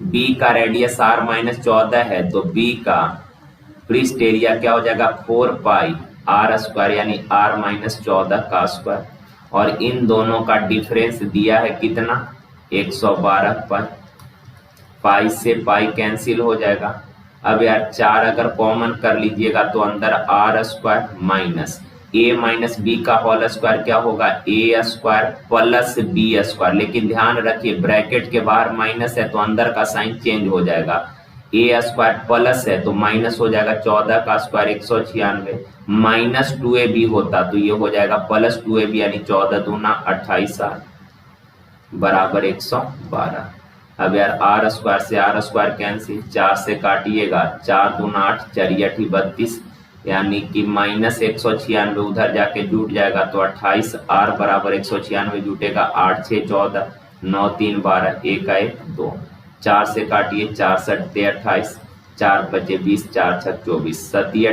बी का रेडियस आर माइनस 14 है तो बी का पृष्ठ एरिया क्या हो जाएगा 4 पाई आर स्क्वायर यानी आर माइनस 14 का स्क्वायर। और इन दोनों का डिफरेंस दिया है कितना 112 पाई। पाई से पाई कैंसिल हो जाएगा। अब यार 4 अगर कॉमन कर लीजिएगा तो अंदर R square minus A minus B का होल स्क्वायर क्या होगा A square plus B square. लेकिन ध्यान रखिए ब्रैकेट के बाहर माइनस है तो अंदर का साइन चेंज हो जाएगा। ए स्क्वायर प्लस है तो माइनस हो जाएगा 14 का स्क्वायर 196 माइनस 2ab होता तो ये हो जाएगा प्लस 2ab यानी 14 दूना 28 बराबर 112। अब यार आर स्क्वायर से आर स्क्वायर कैंसिल 4 से काटिएगा 4 दूना 8 4 8 32 यानी कि माइनस 196 उधर जाके जुट जाएगा तो 28 आर बराबर 196 जुटेगा 8 6 14 9 3 12 1 1 2 4 से काटिए 4 सट्टे 28 4 बचे 20 4 6 24 सती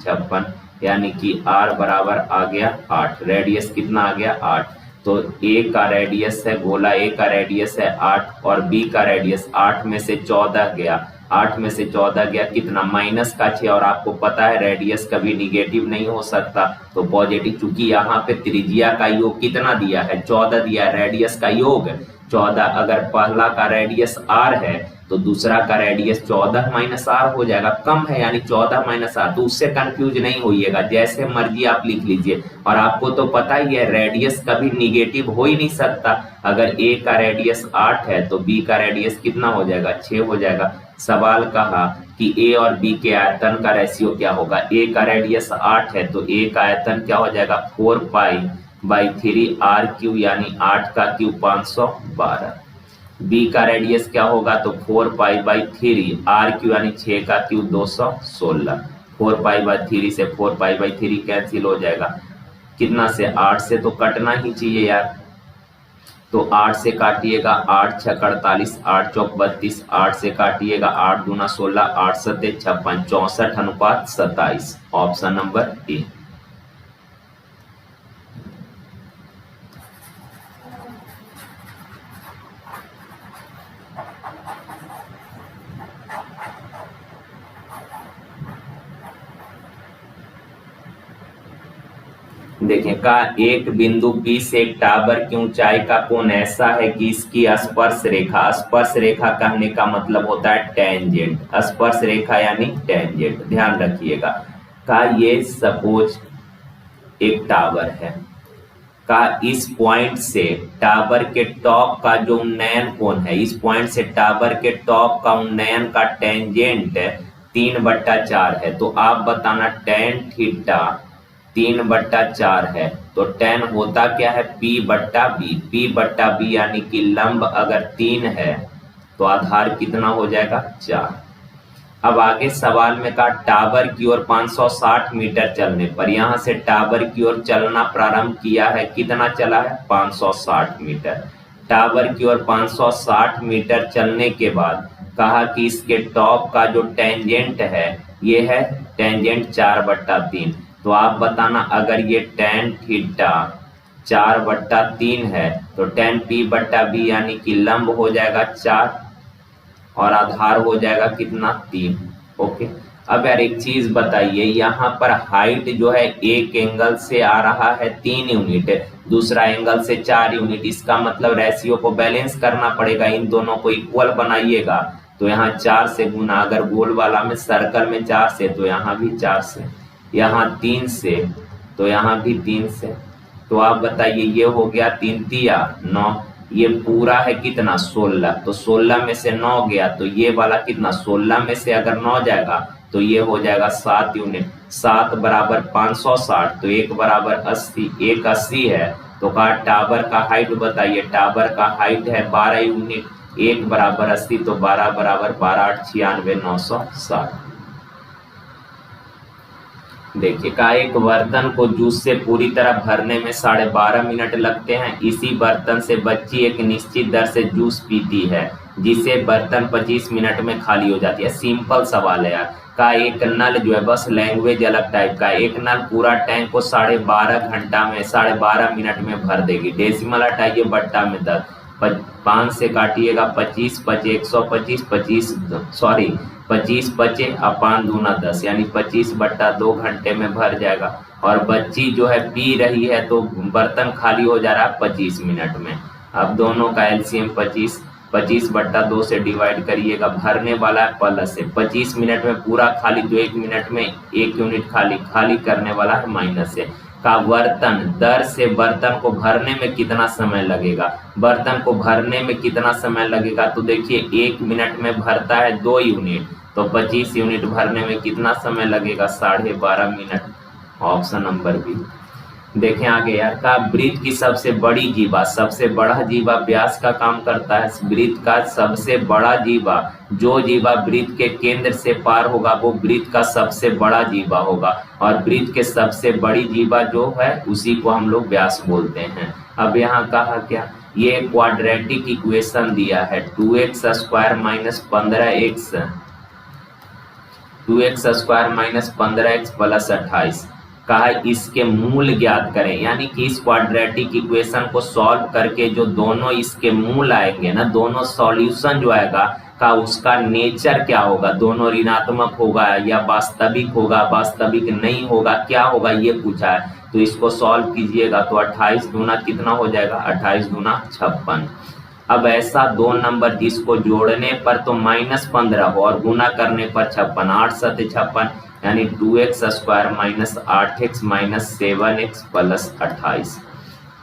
56 यानी कि आर बराबर आ गया 8। रेडियस कितना आ गया 8। तो ए का रेडियस है गोला ए का रेडियस है 8 और बी का रेडियस 8 में से 14 गया 8 में से 14 गया कितना माइनस का 6 और आपको पता है रेडियस कभी निगेटिव नहीं हो सकता तो पॉजिटिव। चूंकि यहाँ पे त्रिज्या का योग कितना दिया है 14 दिया है रेडियस का योग 14। अगर पहला का रेडियस आर है तो दूसरा का रेडियस 14 माइनस आर हो जाएगा कम है यानी 14 माइनस आर। तो उससे कंफ्यूज नहीं होइएगा जैसे मर्जी आप लिख लीजिए। और आपको तो पता ही है रेडियस कभी निगेटिव हो ही नहीं सकता। अगर ए का रेडियस 8 है तो बी का रेडियस कितना हो जाएगा 6 हो जाएगा। सवाल कहा कि ए और बी के आयतन का रेशियो क्या होगा। ए का रेडियस 8 है तो ए का आयतन क्या हो जाएगा 4 पाई बाई 3 आर क्यू यानी 8 का क्यू 512। बी का रेडियस क्या होगा तो 4 पाई बाई 3 आर क्यू यानी 6 का क्यू 216। 4 पाई बाई 3 से 4 पाई बाई 3 कैंसिल हो जाएगा कितना से 8 से तो कटना ही चाहिए यार। तो 8 से काटिएगा 8 6 48 8 चौक 32 8 से काटिएगा 8 दूना 16 8 सत्ते 56 64 अनुपात 27 ऑप्शन नंबर ए। देखिए का एक बिंदु P से एक टावर की ऊंचाई का कोण ऐसा है कि इसकी स्पर्श रेखा कहने का मतलब होता है टेंजेंट। स्पर्श रेखा यानी टेंजेंट ध्यान रखिएगा। का ये सपोज एक टावर है का इस पॉइंट से टावर के टॉप का जो उन्नयन कोण है इस पॉइंट से टावर के टॉप का उन्नयन का टेंजेंट 3/4 है। तो आप बताना टेन थीटा 3/4 है तो टेन होता क्या है P/B यानी कि लंब अगर 3 है तो आधार कितना हो जाएगा 4। अब आगे सवाल में कहा टावर की ओर 560 मीटर चलने पर यहाँ से टावर की ओर चलना प्रारंभ किया है कितना चला है 560 मीटर। टावर की ओर 560 मीटर चलने के बाद कहा कि इसके टॉप का जो टेंजेंट है ये है टेंजेंट 4/3। तो आप बताना अगर ये टेन थीटा 4/3 है तो टेन P/B यानी कि लंब हो जाएगा 4 और आधार हो जाएगा कितना 3। ओके। अब यार एक चीज बताइए यहाँ पर हाइट जो है एक एंगल से आ रहा है 3 यूनिट दूसरा एंगल से 4 यूनिट। इसका मतलब रेशियो को बैलेंस करना पड़ेगा इन दोनों को इक्वल बनाइएगा। तो यहाँ 4 से गुना अगर गोल वाला में सर्कल में 4 से तो यहाँ भी 4 से यहाँ 3 से तो यहाँ भी 3 से। तो आप बताइए ये हो गया 3 तिया 9 ये पूरा है कितना 16 तो 16 में से 9 गया तो ये वाला कितना 16 में से अगर 9 जाएगा तो ये हो जाएगा 7 यूनिट। 7 बराबर 560 तो 1 बराबर 80 1 80 है। तो कहा टावर का हाइट बताइए टावर का हाइट है 12 यूनिट 1 बराबर 80 तो 12 बराबर 12 8 96 960। देखिए का एक बर्तन को जूस से पूरी तरह भरने में 12.5 मिनट लगते हैं। इसी बर्तन से बच्ची एक निश्चित दर से जूस पीती है जिससे बर्तन 25 मिनट में खाली हो जाती है। सिंपल सवाल है यार। का एक नल जो है, बस लैंग्वेज अलग टाइप का है, एक नल पूरा टैंक को 12.5 घंटा में 12.5 मिनट में भर देगी। डेसिमल हटाइए, बट्टा में 10, 5 से काटिएगा 25, 25 125, 25 बचे, अब 5 दूना 10, यानी 25/2 घंटे में भर जाएगा। और बच्ची जो है पी रही है तो बर्तन खाली हो जा रहा है 25 मिनट में। अब दोनों का एलसीएम 25, 25/2 से डिवाइड करिएगा, भरने वाला है प्लस से, 25 मिनट में पूरा खाली, जो 1 मिनट में 1 यूनिट खाली करने वाला है माइनस से। का बर्तन दर से बर्तन को भरने में कितना समय लगेगा, बर्तन को भरने में कितना समय लगेगा, तो देखिए 1 मिनट में भरता है 2 यूनिट, तो 25 यूनिट भरने में कितना समय लगेगा, 12.5 मिनट। Option number B. देखें आगे यार, का वृत्त की सबसे बड़ी जीवा, सबसे बड़ा जीवा व्यास का काम करता है। वृत्त का सबसे बड़ा जीवा, जो जीवा वृत्त के केंद्र से पार होगा वो वृत्त का सबसे बड़ा जीवा होगा, और वृत्त के सबसे बड़ी जीवा जो है उसी को हम लोग व्यास बोलते हैं। अब यहाँ कहा क्या, ये क्वाड्रेटिक इक्वेशन दिया है 2x² - 15x 2x² - 15x + 28, कहा इसके मूल ज्ञात करें। यानी कि इस क्वाड्रेटिक इक्वेशन को सॉल्व करके जो दोनों इसके मूल आएंगे ना, दोनों सॉल्यूशन जो आएगा का उसका नेचर क्या होगा, दोनों ऋणात्मक होगा या वास्तविक होगा, वास्तविक नहीं होगा, क्या होगा, ये पूछा है। तो इसको सॉल्व कीजिएगा तो 28 दूना कितना हो जाएगा, 28 दूना 56। अब ऐसा 2 नंबर जिसको जोड़ने पर तो -15 हो और गुना करने पर 56, 8 × 7 = 56, यानी 2x² - 8x - 7x + 28।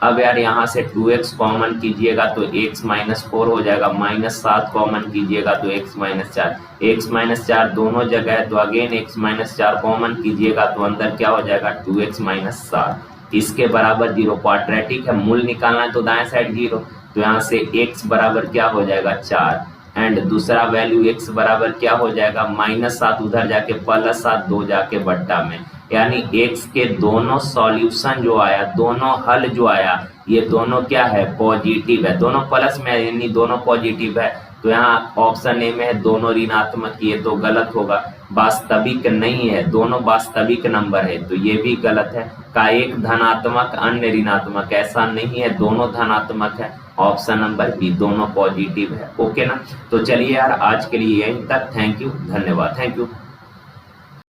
अब यार यहाँ से 2x कॉमन कीजिएगा तो x - 4 हो जाएगा, -7 कॉमन कीजिएगा तो x - 4, x - 4 दोनों जगह है तो अगेन x - 4 कॉमन कीजिएगा तो अंदर क्या हो जाएगा, 2x - 7। इसके बराबर 0, क्वाड्रेटिक है, मूल निकालना है तो दाएं साइड 0, तो यहाँ से x बराबर क्या हो जाएगा, 4, एंड दूसरा वैल्यू x बराबर क्या हो जाएगा, -7 उधर जाके +7, 2 जाके बट्टा में, यानी x के दोनों सॉल्यूशन जो आया, दोनों हल जो आया, ये दोनों क्या है, पॉजिटिव है, दोनों प्लस में है, यानी दोनों पॉजिटिव है। तो यहाँ ऑप्शन ए में है दोनों ऋणात्मक, ये तो गलत होगा, वास्तविक नहीं है, दोनों वास्तविक नंबर है, तो ये भी गलत है। का एक धनात्मक अन्य ऋणात्मक, ऐसा नहीं है, दोनों धनात्मक है। ऑप्शन नंबर बी, दोनों पॉजिटिव है। ओके ना, तो चलिए यार आज के लिए यहीं तक। थैंक यू, धन्यवाद, थैंक यू।